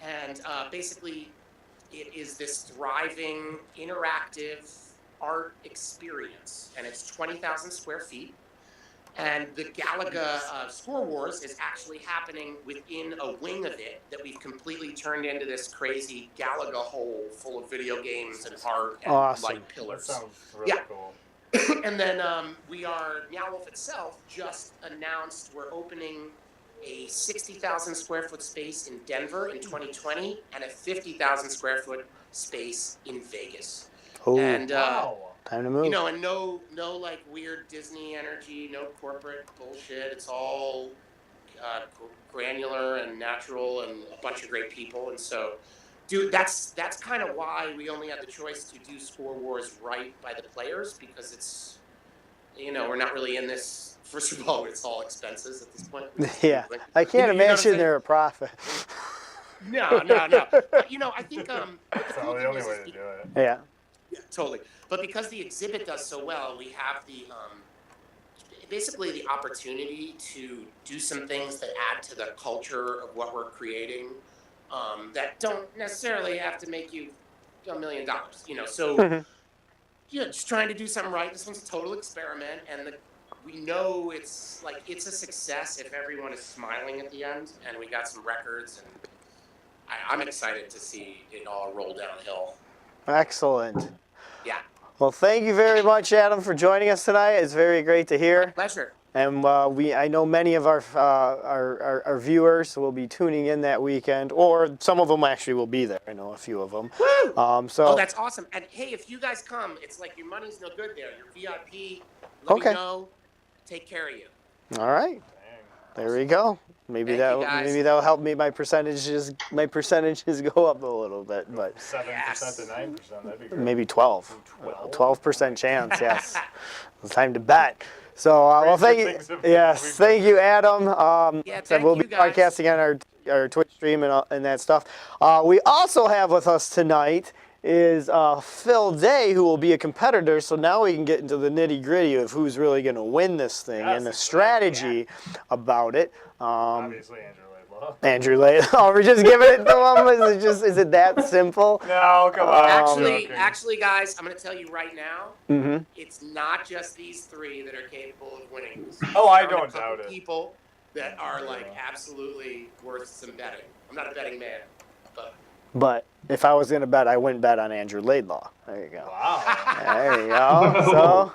And basically, it is this thriving, interactive art experience. And it's 20,000 square feet. And the Galaga ScoreWars is actually happening within a wing of it that we've completely turned into this crazy Galaga hole full of video games and art and light pillars. That sounds really cool. And then Meow Wolf itself just announced we're opening a 60,000 square foot space in Denver in 2020 and a 50,000 square foot space in Vegas. Oh, and time to move. And no like weird Disney energy, no corporate bullshit. It's all granular and natural and a bunch of great people. And so, dude, that's kind of why we only had the choice to do ScoreWars right by the players, because it's, we're not really in this. First of all, it's all expenses at this point. Yeah, I can't imagine they're a profit. No. I think that's the only way to do it. Yeah. Yeah, totally. But because the exhibit does so well, we have the basically the opportunity to do some things that add to the culture of what we're creating that don't necessarily have to make you $1 million. So just trying to do something right. This one's a total experiment, and we know it's a success if everyone is smiling at the end, and we got some records, and I'm excited to see it all roll downhill. Excellent. Yeah. Well, thank you very much, Adam, for joining us tonight. It's very great to hear. My pleasure. And I know many of our viewers will be tuning in that weekend, or some of them actually will be there. I know a few of them. Woo! Oh, that's awesome. And hey, if you guys come, it's like your money's no good there. You're VIP. Let me know. Take care of you. All right. There we go. Maybe that'll help me. My percentages go up a little bit, but 7% to 9%. That'd be great. maybe 12% chance. Yes, it's time to bet. So well, thank you. Yes, thank you, Adam. Thank we'll you, be guys. broadcasting on our Twitch stream and that stuff. We also have with us tonight is Phil Day, who will be a competitor. So now we can get into the nitty gritty of who's really going to win this thing and the strategy about it. Obviously, Andrew Laidlaw. Andrew Laidlaw. Oh, we're just giving it to him. Is it that simple? No, come on. Actually, guys, I'm going to tell you right now. It's not just these three that are capable of winning this. Oh, I don't doubt it. People that are like absolutely worth some betting. I'm not a betting man, but if I was going to bet, I wouldn't bet on Andrew Laidlaw. There you go. Wow. There you go. So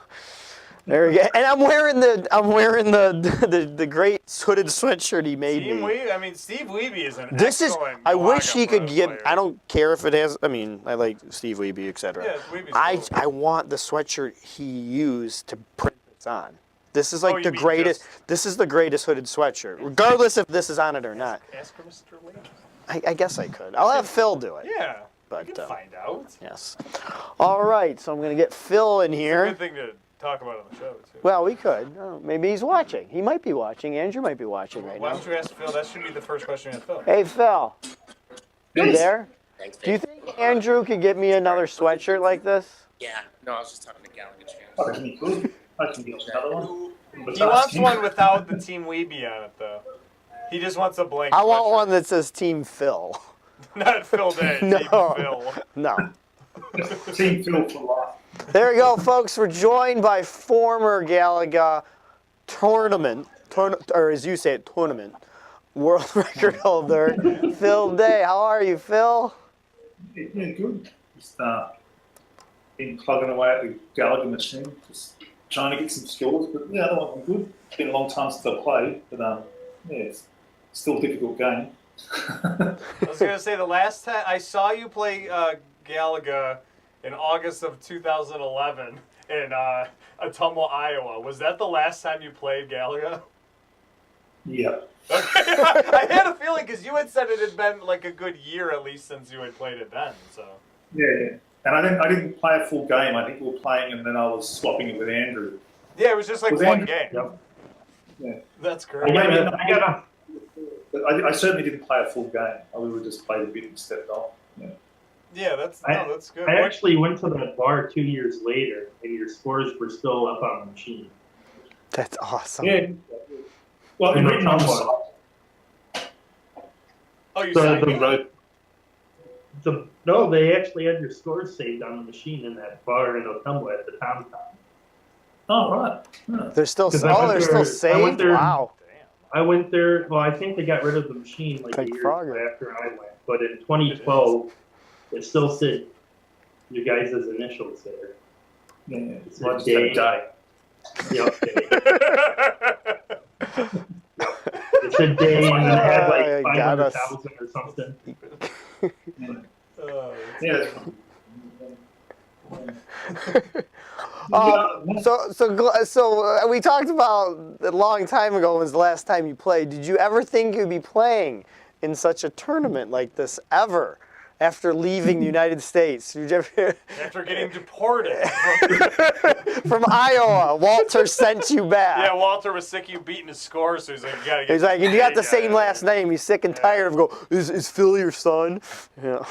there we go. And I'm wearing the great hooded sweatshirt he made me. Steve Wiebe is an This is. excellent I wish he could player. get. I don't care if it has. I mean, I like Steve Wiebe, etc. Yeah, Wiebe's cool. I want the sweatshirt he used to print this on. This is like you the mean greatest. This is the greatest hooded sweatshirt, regardless if this is on it or not. Ask for Mr. Lane. I guess I could. I'll have Phil do it. Yeah. But you can find out. Yes. All right. So I'm gonna get Phil in here. It's a good thing to talk about on the show too. Well, we could. Oh, maybe he's watching. He might be watching. Andrew might be watching right now. Why don't you ask Phil? That should be the first question to Phil. Hey, Phil. You there? Thanks, Do you think Andrew could get me another sweatshirt like this? Yeah. No, I was just talking to Galaga Championship. I can include. I can get another one. He wants one without the Team Wiebe on it, though. He just wants a blank. I want sweatshirt. one that says Team Phil. Not Phil Day. No. Team Phil. No. Team Phil for life. There you go, folks. We're joined by former Galaga tournament, or as you say it, tournament, world record holder, Phil Day. How are you, Phil? Yeah, good. Just been plugging away at the Galaga machine, just trying to get some scores. But yeah, otherwise I'm good. It's been a long time since I played, but yeah, it's still a difficult game. I was going to say, the last time I saw you play Galaga in August of 2011 in Ottumwa, Iowa. Was that the last time you played Galaga? Yeah. Okay. I had a feeling because you had said it had been like a good year at least since you had played it then. So. Yeah, and I didn't play a full game. I think we were playing, and then I was swapping it with Andrew. Yeah, it was just like one game. Yep. Yeah. That's great. I certainly didn't play a full game. I would just played a bit and stepped off. Yeah. Yeah, that's good. I actually went to that bar 2 years later, and your scores were still up on the machine. That's awesome. Yeah. Well, in written on the side. Oh, you signed it? No, they actually had your scores saved on the machine in that bar in Ottumwa at the Tom Tom. Oh, right. Yeah. They're still saved? Wow. I went there, well, I think they got rid of the machine like a year after I went. But in 2012, it still said your guys' initials there. Yeah, it's a day. Yep. It's a day, and it had like 500,000 or something. So we talked about a long time ago was the last time you played. Did you ever think you'd be playing in such a tournament like this ever after leaving the United States? After getting deported from Iowa, Walter sent you back. Yeah, Walter was sick of you beating his score, so he's like, you gotta get. He's like, you got the same last name. He's sick and tired of going. Is Phil your son? Yeah.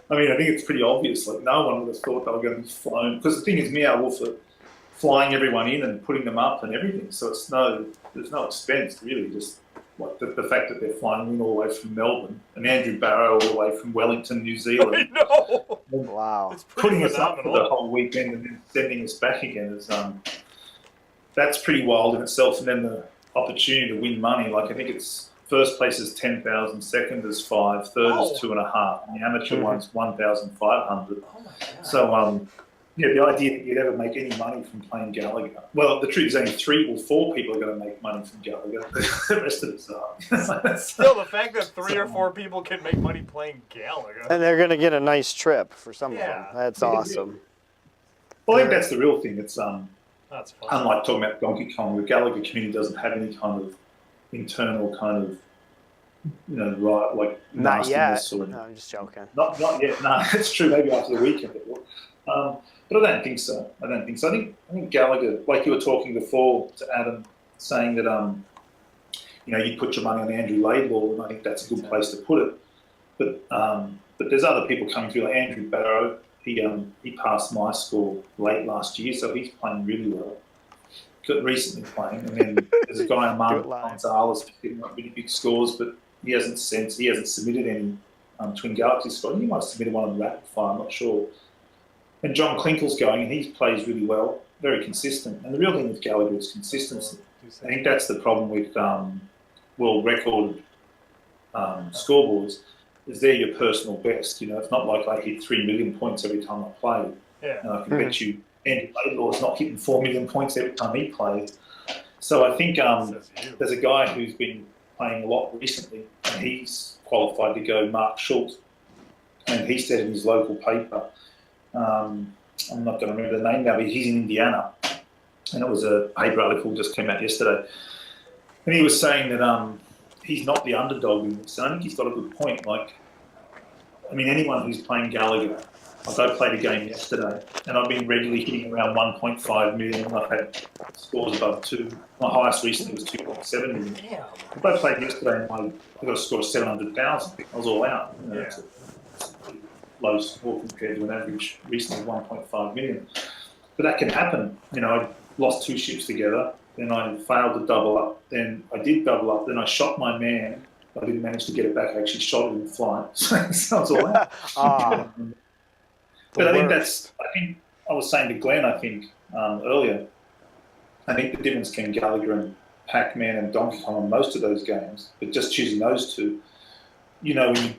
I mean, I think it's pretty obvious. Like, no one would have thought they were going to be flown. Because the thing is, Meow Wolf are flying everyone in and putting them up and everything. So there's no expense, really. Just like the fact that they're flying in all the way from Melbourne and Andrew Barrow all the way from Wellington, New Zealand. I know. Wow. It's pretty putting us up for the whole weekend and then sending us back again is that's pretty wild in itself. And then the opportunity to win money, like I think it's. First place is 10,000, second is 5, third is 2.5, and the amateur one's 1,500. Oh my God. So, yeah, the idea that you'd ever make any money from playing Galaga. Well, the truth is only 3 or 4 people are going to make money from Galaga. The rest of us are. Still, the fact that 3 or 4 people can make money playing Galaga. And they're going to get a nice trip for some of them. That's awesome. Well, I think that's the real thing. It's That's fun. unlike talking about Donkey Kong, the Galaga community doesn't have any kind of internal kind of, right, like Not yet. nastiness or No, I'm just joking. not yet. No, it's true. Maybe after the weekend it will. But I don't think so. I think Galaga, like you were talking before to Adam, saying that you put your money on Andrew Laidlaw, and I think that's a good place to put it. But there's other people coming through, like Andrew Barrow. He passed my score late last year, so he's playing really well. Recently playing, and then there's a guy Armando Gonzalez getting up really big scores, but he hasn't submitted any Twin Galaxy scores. He might have submitted one on Rapid Fire, I'm not sure. And John Klinkle's going, and he plays really well, very consistent. And the real thing with Gallagher is consistency. I think that's the problem with world record scoreboards, is they're your personal best. It's not like I hit 3 million points every time I play. Yeah. And I can bet you Andy Laidlaw's not hitting 4 million points every time he plays. So I think there's a guy who's been playing a lot recently, and he's qualified to go, Mark Schultz. And he said in his local paper, I'm not going to remember the name now, but he's in Indiana. And it was a paper article just came out yesterday. And he was saying that he's not the underdog in this. And I think he's got a good point. Anyone who's playing Galaga, I played a game yesterday, and I've been regularly hitting around 1.5 million. I've had scores above 2. My highest recently was 2.7 million. Damn. If I played yesterday, I got a score of 700,000. I was all out. It's a pretty low score compared to an average recently of 1.5 million. But that can happen. I lost 2 ships together, then I failed to double up. Then I did double up. Then I shot my man. I didn't manage to get it back. I actually shot it in flight. So I was all out. But I think I was saying to Glenn, earlier, I think the difference between Gallagher and Pac-Man and Donkey Kong on most of those games, but just choosing those two, when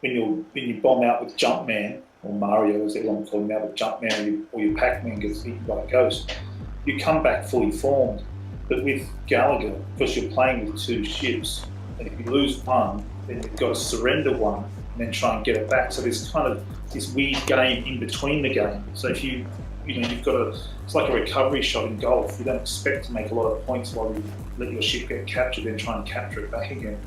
you bomb out with Jumpman, or Mario as everyone calls him now, but Jumpman or your Pac-Man gets eaten by a ghost, you come back fully formed. But with Gallagher, because you're playing with 2 ships, and if you lose one, then you've got to surrender one and then try and get it back. So there's kind of this weird game in between the game. So if you've got it's like a recovery shot in golf. You don't expect to make a lot of points while you let your ship get captured, then try and capture it back again.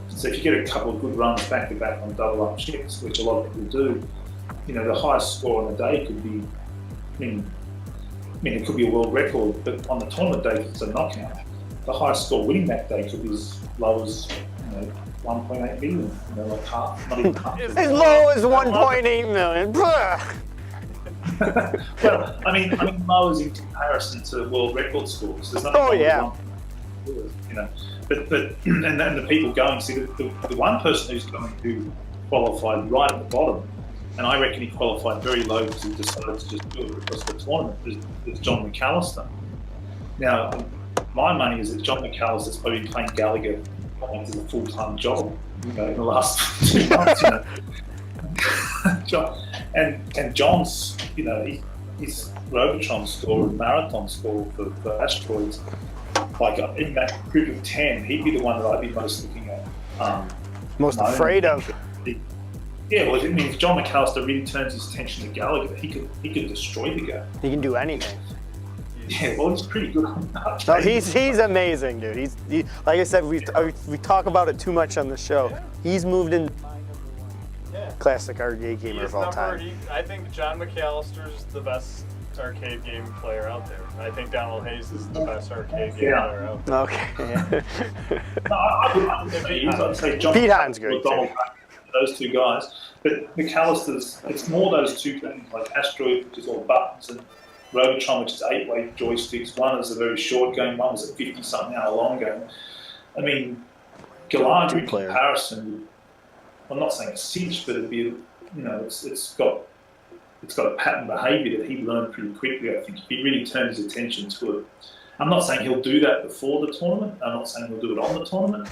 So if you get a couple of good runs back to back on double up ships, which a lot of people do, the highest score on the day could be, it could be a world record, but on the tournament day, if it's a knockout, the highest score winning that day could be as low as 1.8 million, like half, not even half. As low as 1.8 million. Well, low is in comparison to world record scores. There's nothing wrong with but and then the people going, see the one person who's going who qualified right at the bottom, and I reckon he qualified very low because he decided to just do it because of the tournament, is John McAllister. Now, my money is that John McAllister's probably been playing Gallagher as a full-time job, in the last 2 months, and John's, his Robotron score and marathon score for asteroids, like in that group of 10, he'd be the one that I'd be most looking at. Most afraid of. Yeah, well, if John McAllister really turns his attention to Gallagher, he could destroy the game. He can do anything. Yeah, well, he's pretty good on that. No, he's amazing, dude. He, like I said, we talk about it too much on the show. He's moved in. Classic arcade gamer of all time. I think John McAllister's the best arcade game player out there. I think Donald Hayes is the best arcade game player out there. Okay. No, I'd say John Pete Hines good. Those 2 guys. But McAllister's, it's more those 2 games, like Asteroid, which is all buttons, and Robotron, which is 8-way joysticks. One is a very short game, one was a 50-something hour long game. Galaga in comparison, I'm not saying a cinch, but it'd be, it's got a pattern behaviour that he learned pretty quickly, I think, if he really turns his attention to it. I'm not saying he'll do that before the tournament. I'm not saying he'll do it on the tournament.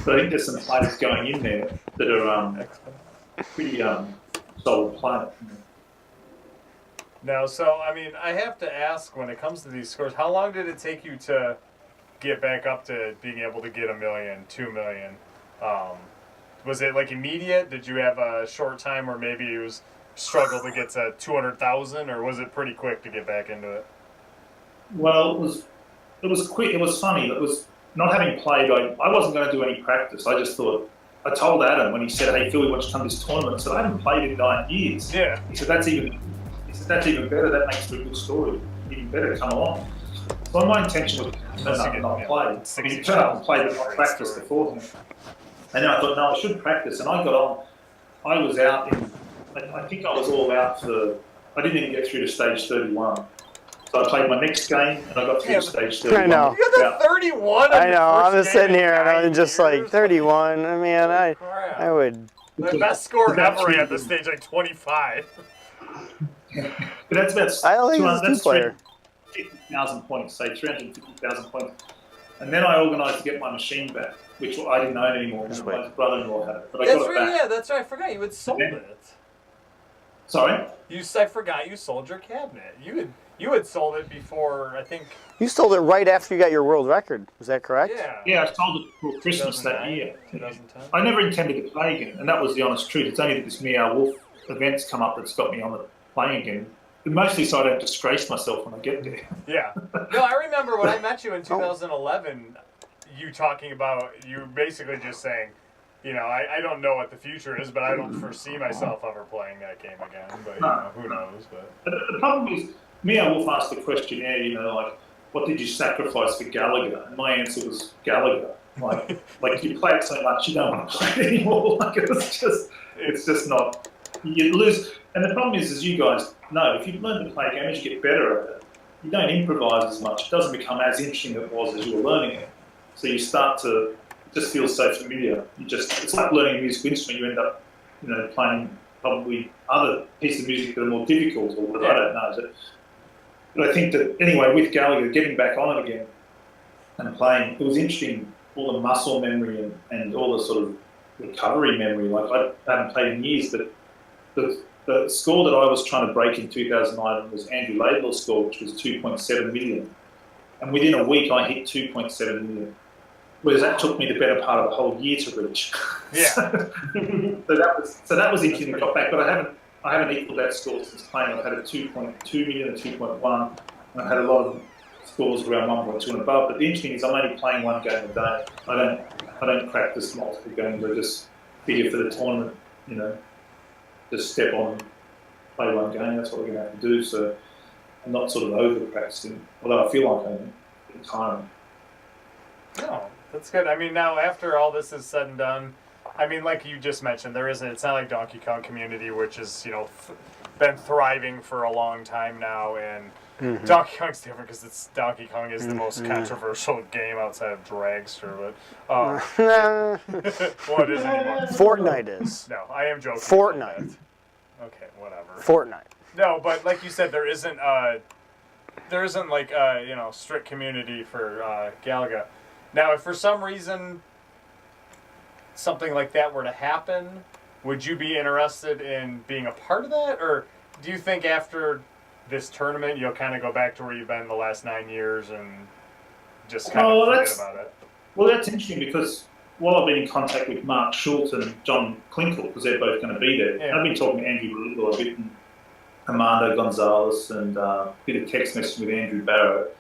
But I think there's some players going in there that are pretty solid players. No, so, I have to ask, when it comes to these scores, how long did it take you to get back up to being able to get 1 million, 2 million? Was it like immediate? Did you have a short time where maybe it was struggle to get to 200,000, or was it pretty quick to get back into it? Well, it was quick. It was funny. It was not having played. I wasn't going to do any practice. I just thought. I told Adam when he said, "Hey, Phil, we want to come to this tournament." I said, "I haven't played in 9 years." Yeah. He said, "That's even." He said, "That's even better. That makes for a good story. Even better. Come along." So my intention was to turn up and not play. I mean, turn up and play, but not practice beforehand. And then I thought, no, I should practice. And I got on. I was out in. I think I was all out for. I didn't even get through to stage 31. So I played my next game and I got through to stage 31. I know. You got the 31. I know. I'm just sitting here and I'm just like 31. I mean, I would. The best score ever at this stage, like 25. But that's about. I don't think it's a two-player. 50,000 points, say 350,000 points. And then I organised to get my machine back, which I didn't own anymore. My brother-in-law had it, but I got it back. Yeah, that's right. I forgot you had sold it. Sorry? I forgot you sold your cabinet. You had sold it before, I think. You sold it right after you got your world record. Is that correct? Yeah. Yeah, I sold it before Christmas that year. 2010. I never intended to play again, and that was the honest truth. It's only that this Meow Wolf event's come up that's got me on the playing again. Mostly so I don't disgrace myself when I get there. Yeah. No, I remember when I met you in 2011, you talking about, you basically just saying, you know, I don't know what the future is, but I don't foresee myself ever playing that game again. But, you know, who knows? But the problem is, Meow Wolf asked the questionnaire, you know, like, what did you sacrifice for Galaga? And my answer was Galaga. Like you play it so much, you don't want to play it anymore. Like, it's just not, you lose. And the problem is, as you guys know, if you learn to play games, you get better at it. You don't improvise as much. It doesn't become as interesting as it was as you were learning it. So you start to, it just feel so familiar. It's like learning a musical instrument. You end up, you know, playing probably other pieces of music that are more difficult or whatever. I don't know. But I think that, anyway, with Galaga, getting back on it again and playing, it was interesting, all the muscle memory and all the sort of recovery memory. Like, I haven't played in years, but the score that I was trying to break in 2009 was Andrew Laidlaw's score, which was 2.7 million. And within a week, I hit 2.7 million. Whereas that took me the better part of a whole year to reach. Yeah. so that was interesting to got back, but I haven't equaled that score since playing. I've had a 2.2 million and 2.1, and I've had a lot of scores around 1.2 and above. But the interesting is I'm only playing one game a day. I don't practice multiple games. I just figure for the tournament, you know, just step on, play one game. That's what we're going to have to do. So I'm not sort of over practicing, although I feel like I'm getting tiring. No, that's good. I mean, now after all this is said and done, I mean, like you just mentioned, it's not like Donkey Kong Community, which is, you know, been thriving for a long time now, and Donkey Kong's different because Donkey Kong is the most controversial game outside of Dragster, but what is anymore? Fortnite is. No, I am joking. Fortnite. Okay, whatever. Fortnite. No, but like you said, there isn't like you know, strict community for Galaga. Now, if for some reason something like that were to happen, would you be interested in being a part of that? Or do you think after this tournament you'll kind of go back to where you've been the last 9 years and just kind of forget about it? Well, that's interesting because while I've been in contact with Mark Schultz and John Klinkle, because they're both going to be there, and I've been talking to Andrew Little a bit, and Armando Gonzalez, and a bit of text messaging with Andrew Barrett.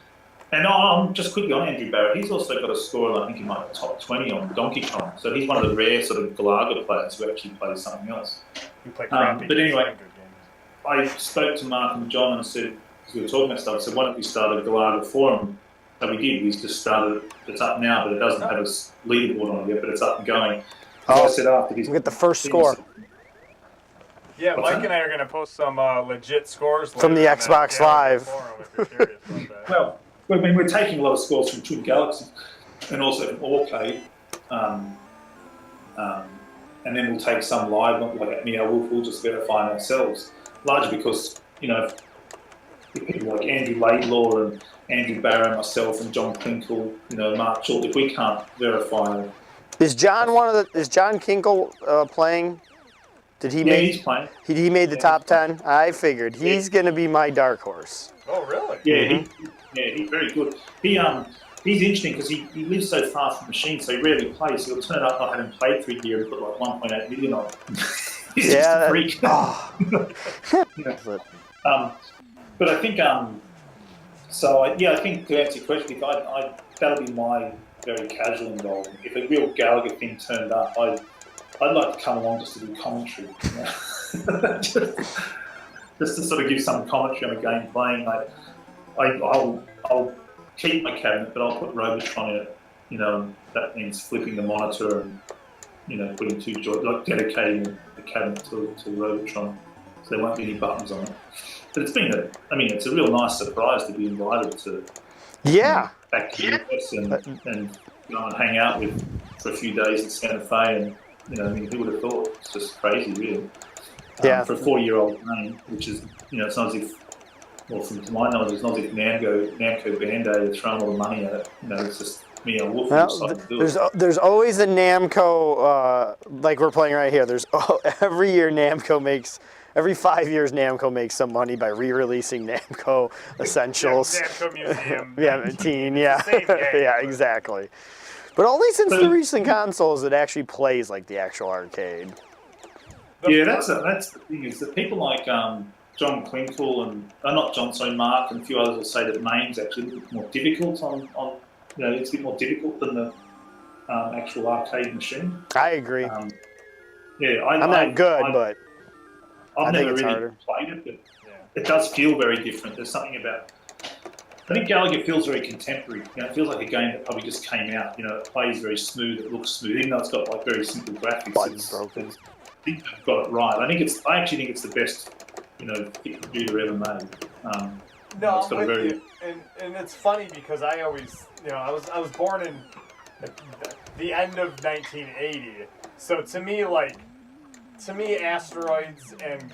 And I'm just quickly on Andrew Barrett. He's also got a score, I think he might have top 20 on Donkey Kong. So he's one of the rare sort of Galaga players who actually plays something else. You play crappy. But anyway, I spoke to Mark and John and said, because we were talking about stuff, I said, why don't we start a Galaga forum? So we did. We just started. It's up now, but it doesn't have a leaderboard on it yet, but it's up and going. So I said after this, we get the first score. Yeah, Mike and I are going to post some legit scores from the Xbox Live. Well, I mean, we're taking a lot of scores from Twin Galaxy and also from Orcade. And then we'll take some live, like at Meow Wolf, we'll just verify ourselves. Largely because, you know, people like Andrew Laidlaw and Andrew Barrow, myself and John Klinkle, you know, Mark Short, if we can't verify. Is John Is John Kinkle playing? Did he he's playing. He made the top 10? I figured. He's going to be my dark horse. Oh, really? Yeah, he's very good. He's interesting because he lives so far from machines, so he rarely plays. So he'll turn up not having played for a year and put like 1.8 million on it. He's just a freak. Oh. But I think So yeah, I think to answer your question, that'll be my very casual involvement. If a real Galaga thing turned up, I'd like to come along just to do commentary. You know? just to sort of give some commentary on a game playing. I'll keep my cabinet, but I'll put Robotron in it. You know, that means flipping the monitor and, you know, putting two joints, like dedicating the cabinet to Robotron, so there won't be any buttons on it. But it's a real nice surprise to be invited to. Yeah. Back to the US and go and hang out with for a few days in Santa Fe, and you know, I mean, who would have thought? It's just crazy, really. Yeah. For a 4-year-old game, which is, you know, it's not as if, well, to my knowledge, it's not as if Namco Bandai are throwing all the money at it. You know, it's just me and Wolf Well, decided to do it. there's always a Namco, like we're playing right here. Every year Namco makes. Every 5 years, Namco makes some money by re-releasing Namco Essentials. Namco Museum. Yeah, teen. Yeah, Same game, yeah, exactly. But only since the recent consoles, it actually plays like the actual arcade. Yeah, that's the thing, is that people like John Klinkle and Mark and a few others will say that MAME's actually a bit more difficult on you know, it's a bit more difficult than the actual arcade machine. I agree. I'm not good, but I've I think never it's really harder. played it, but it does feel very different. There's something about. I think Galaga feels very contemporary. You know, it feels like a game that probably just came out. You know, it plays very smooth. It looks smooth, even though it's got like very simple graphics. Buttons broken. I think they've got it right. I actually think it's the best, you know, computer ever made. No, it's I'm got a with you, and it's funny because I always, you know, I was born in the end of 1980, so to me, Asteroids and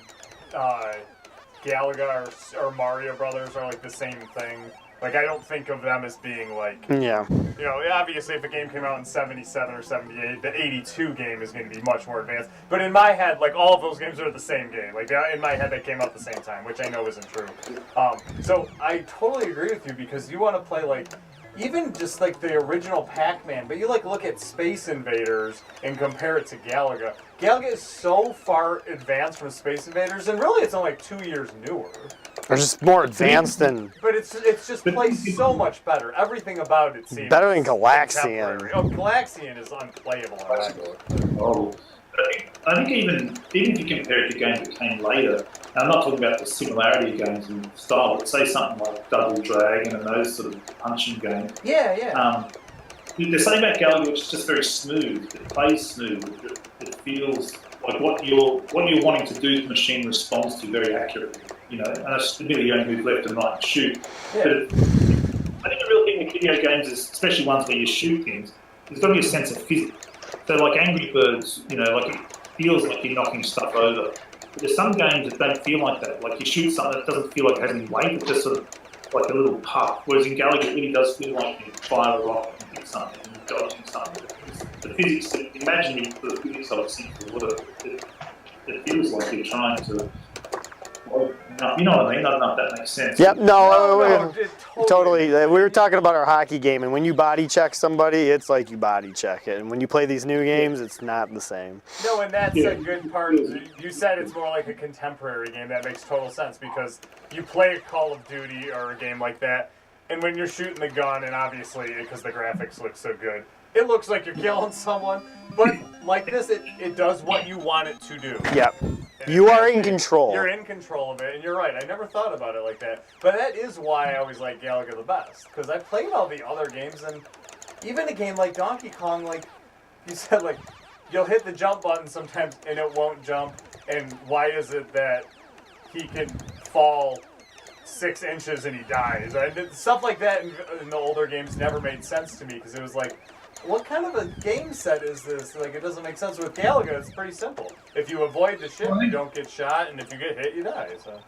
Galaga or Mario Brothers are like the same thing. Like, I don't think of them as being like, Yeah. you know, obviously if a game came out in 77 or 78, the 82 game is going to be much more advanced. But in my head, like, all of those games are the same game. Like, in my head, they came out at the same time, which I know isn't true. So I totally agree with you, because you want to play, like, even just like the original Pac-Man, but you like look at Space Invaders and compare it to Galaga. Galaga is so far advanced from Space Invaders, and really it's only like 2 years newer. They're just more advanced than. But it's just plays so much better. Everything about it seems Better than Galaxian. contemporary. Oh, Galaxian is unplayable on that. Oh, I think even if you compare it to games that came later, and I'm not talking about the similarity of games in style, but say something like Double Dragon and those sort of punching games. Yeah. There's something about Galaga which is just very smooth. It plays smooth. It feels like what you're wanting to do, the machine responds to very accurately. You know, and it's admittedly you only move left and right and shoot. Yeah. But I think the real thing with video games is, especially ones where you shoot things, there's got to be a sense of physics. So like Angry Birds, you know, like it feels like you're knocking stuff over. But there's some games that don't feel like that. Like you shoot something that doesn't feel like it has any weight, it's just sort of like a little puff. Whereas in Galaga it really does feel like you fire a rocket and hit something and you're dodging something. The physics, imagine the physics of it sinks to water. It feels like you're trying to. Well, you know what I mean? I don't know if that makes sense. Yep. No, Totally. We were talking about our hockey game, and when you body check somebody, it's like you body check it. And when you play these new games, it's not the same. No, and that's a good part. You said it's more like a contemporary game. That makes total sense, because you play a Call of Duty or a game like that, and when you're shooting the gun, and obviously because the graphics look so good, it looks like you're killing someone. But like this, it does what you want it to do. Yep. You are in control. You're in control of it, and you're right. I never thought about it like that. But that is why I always like Galaga the best, because I played all the other games, and even a game like Donkey Kong, like you said, like you'll hit the jump button sometimes and it won't jump. And why is it that he can fall 6 inches and he dies? Stuff like that in the older games never made sense to me, because it was like, what kind of a game set is this? Like, it doesn't make sense. With Galaga, it's pretty simple. If you avoid the ship, you don't get shot, and if you get hit, you die. So.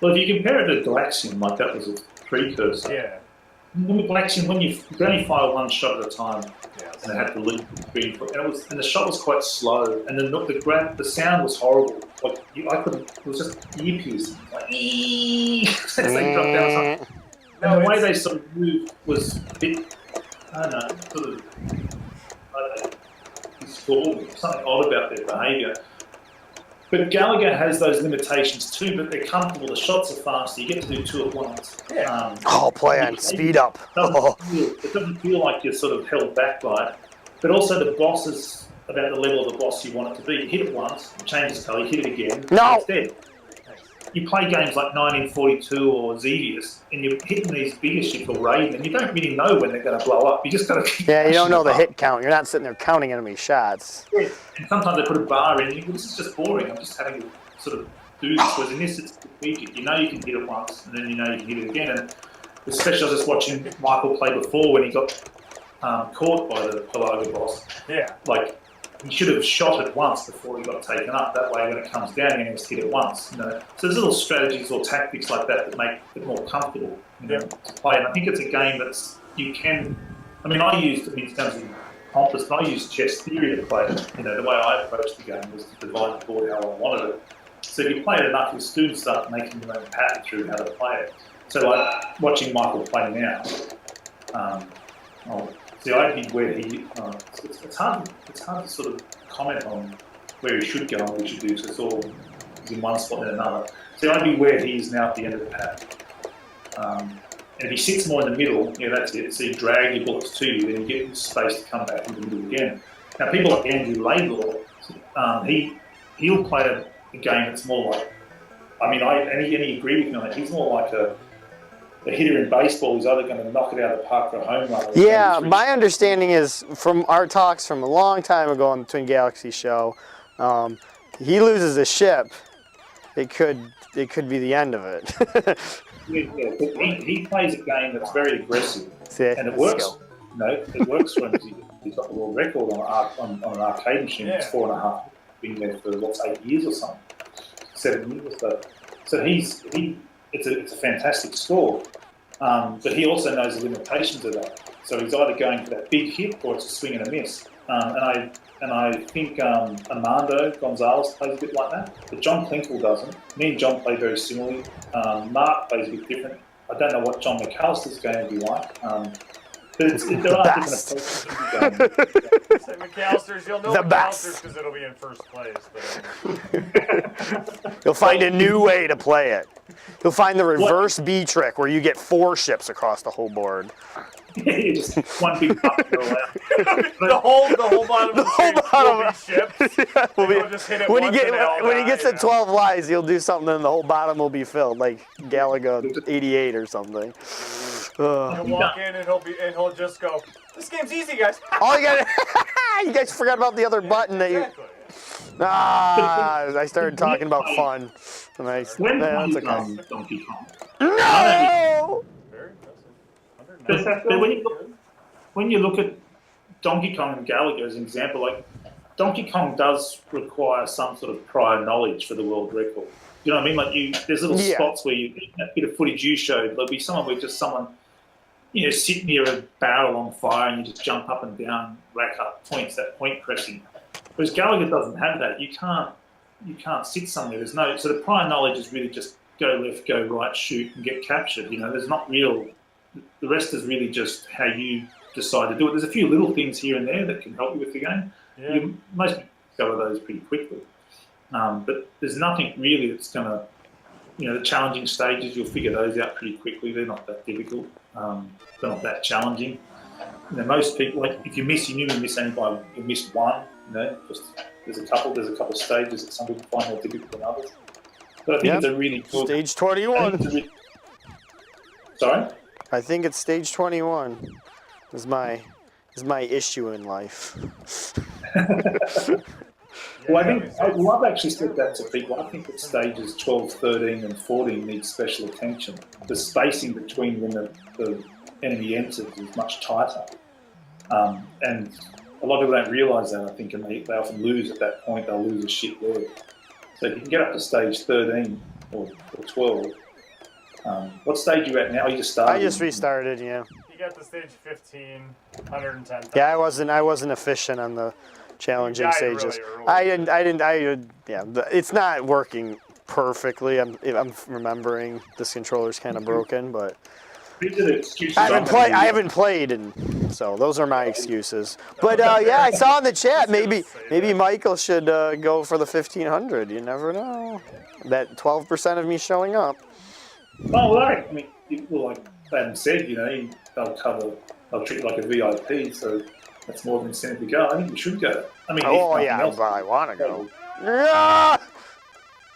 Well, if you compare it to Galaxian, like that was a precursor. Yeah. With Galaxian, when you could only fire one shot at a time, and it had to leap between, and the shot was quite slow, and then the sound was horrible. Like I couldn't. It was just ear piercing. Like as they dropped down something. And the way they sort of moved was a bit. I don't know, sort of, distorted, something odd about their behaviour. But Galaga has those limitations too, but they're comfortable. The shots are faster. You get to do 2 at once. Yeah. Play on speed up. It doesn't feel like you're sort of held back by it. But also the boss is about the level of the boss you want it to be. You hit it once, it changes colour, you hit it again, No. it's dead. You play games like 1942 or Xevious, and you're hitting these bigger ships or Raiden, and you don't really know when they're going to blow up. You just got to keep Yeah, you don't know the bashing hit count. You're not sitting there counting enemy shots. them up. And sometimes they put a bar in, and you go, this is just boring. I'm just having to sort of do this. Whereas in this, it's strategic. You know you can hit it once, and then you know you can hit it again. And especially I was just watching Michael play before when he got caught by the Galaga boss. Yeah. Like, he should have shot it once before he got taken up. That way, when it comes down, he just hit it once. You know? So there's little strategies or tactics like that that make it more comfortable to play. And I think it's a game that's you can. I mean, in terms of compass, I used chess theory to play it. You know, the way I approached the game was to divide the board how I wanted it. So if you play it enough, you'll soon start making your own pattern through how to play it. So like watching Michael play now. See, I'd be where he. It's hard to sort of comment on where he should go and what he should do. So it's all he's in one spot and another. See, I'd be where he is now at the end of the pack. And if he sits more in the middle, that's it. So you drag your bullets to you, then you get space to come back into the middle again. Now, people like Andrew Laidlaw, he'll play a game that's more like. I mean, and he agreed with me on that. He's more like a hitter in baseball who's either going to knock it out of the park for a home run. Yeah, my understanding is from our talks from a long time ago on the Twin Galaxy show, he loses a ship, it could be the end of it. He plays a game that's very aggressive, and it works. It works for him. He's got the world record on an arcade machine. It's 4.5. Been there for 8 years or something, 7 years or so. So it's a fantastic score, but he also knows the limitations of that. So he's either going for that big hit or it's a swing and a miss. And I think Armando Gonzalez plays a bit like that, but John Klinkle doesn't. Me and John play very similarly. Mark plays a bit different. I don't know what John McAllister's game will be like. But there are different approaches to the game. Say McAllister's, you'll know McAllister's because it'll be in first place. But You'll find a new way to play it. You'll find the reverse B trick where you get 4 ships across the whole board. Just one big puck go out. the whole bottom of the screen will be ships. Yeah, will be, just hit it when once he gets to 12 lives, he'll do something and the whole bottom will be filled, like Galaga 88 or something. He'll walk in and he'll just go, "This game's easy, guys." All you got, you guys forgot about the other button that you. I started talking about fun. That's okay. Donkey Kong. No! But when you look at Donkey Kong and Galaga as an example, like Donkey Kong does require some sort of prior knowledge for the world record. You know what I mean? Like there's little spots where that bit of footage you showed, there'll be someone sit near a barrel on fire and you just jump up and down, rack up points, that point pressing. Whereas Galaga doesn't have that. You can't sit somewhere. There's no, so the prior knowledge is really just go left, go right, shoot, and get captured. There's not real. The rest is really just how you decide to do it. There's a few little things here and there that can help you with the game. Yeah. Most people discover those pretty quickly. But there's nothing really that's going to, the challenging stages, you'll figure those out pretty quickly. They're not that difficult. They're not that challenging. Most people, like if you miss, you miss only by, you miss one. Just there's a couple stages that some people find more difficult than others. But I think it's a really good stage 21. Sorry? I think it's stage 21. Is my issue in life. Well, I've actually said that to people. I think that stages 12, 13, and 14 need special attention. The spacing between when the enemy enters is much tighter. And a lot of people don't realise that, I think, and they often lose at that point. They'll lose a ship there. So if you can get up to stage 13 or 12, what stage are you at now? You just started? I just restarted, yeah. You got to stage 15, 110. Yeah, I wasn't efficient on the challenging stages. Really it's not working perfectly. I'm remembering this controller's kind of broken, but These are the excuses. I haven't played, and so those are my excuses. But yeah, I saw in the chat maybe Michael should go for the 1500. You never know. That 12% of me showing up. Oh, well, I mean, well, like Adam said, you know, they'll treat it like a VIP, so that's more than incentive to go. I think we should go. I mean, Oh yeah, I want to go. Yeah!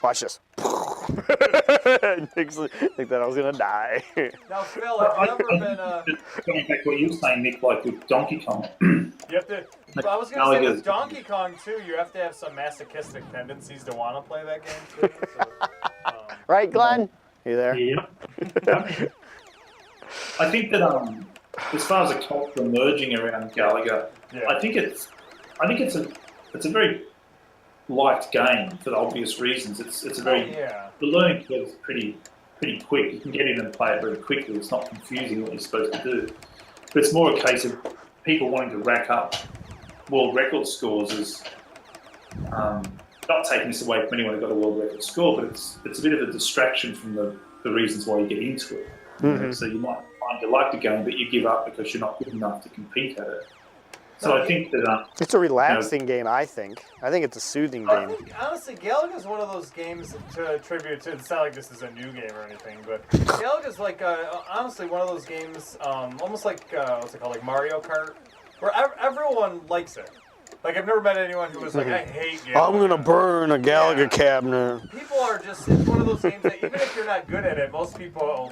Watch this. I think that I was gonna die. Now, Phil, have you ever been? Going back to what you were saying, Nick, like with Donkey Kong. You have to. I was gonna say with Donkey Kong too, you have to have some masochistic tendencies to want to play that game too. So, right, Glenn? You there? Yep. I think that as far as a culture emerging around Galaga, I think it's a very liked game for the obvious reasons. It's a very the learning curve is pretty quick. You can get in and play it very quickly. It's not confusing what you're supposed to do. But it's more a case of people wanting to rack up world record scores as not taking this away from anyone who got a world record score, but it's a bit of a distraction from the reasons why you get into it. Mm-hmm. So you might find you like the game, but you give up because you're not good enough to compete at it. So I think that it's a relaxing game. I think it's a soothing game. Honestly, Galaga is one of those games to attribute to. It's not like this is a new game or anything, but Galaga is like honestly one of those games, almost like what's it called, like Mario Kart, where everyone likes it. Like, I've never met anyone who was like, I hate Galaga. I'm gonna burn a Galaga cabinet. People are just, it's one of those games that even if you're not good at it, most people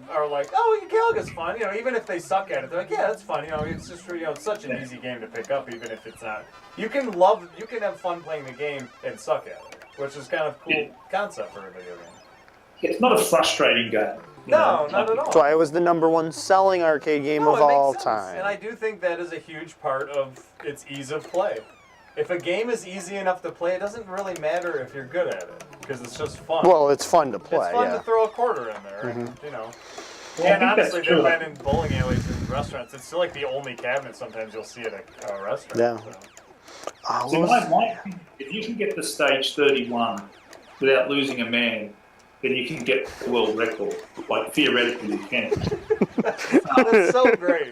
are like, oh, Galaga's fun. You know, even if they suck at it, they're like, yeah, that's fun. You know, it's just, you know, it's such an easy game to pick up, even if it's not. You can have fun playing the game and suck at it, which is kind of a cool concept for a video game. It's not a frustrating game. No, not at all. That's why it was the #1 selling arcade game of all time. And I do think that is a huge part of its ease of play. If a game is easy enough to play, it doesn't really matter if you're good at it, because it's just fun. Well, it's fun to play, It's fun to throw a quarter in there, and, you know. Well, and honestly, they've been in bowling alleys and restaurants. It's still like the only cabinet sometimes you'll see at a restaurant. Yeah. So. So if you can get to stage 31 without losing a man, then you can get the world record. Like, theoretically, you can. That's so great.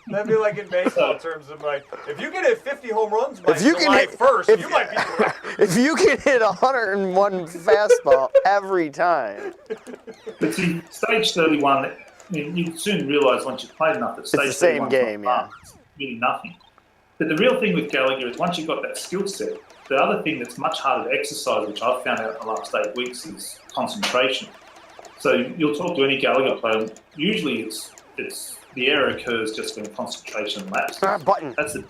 That'd be like in baseball in terms of like, if you can hit 50 home runs by July 1st, you might be. If you can hit 101 fastball every time. But see, stage 31, you soon realise once you've played enough that stage 31 it's the same game, it's really nothing. But the real thing with Galaga is once you've got that skill set, the other thing that's much harder to exercise, which I've found out in the last 8 weeks, is concentration. So you'll talk to any Galaga player, usually it's the error occurs just when concentration lapses. Button. That's it.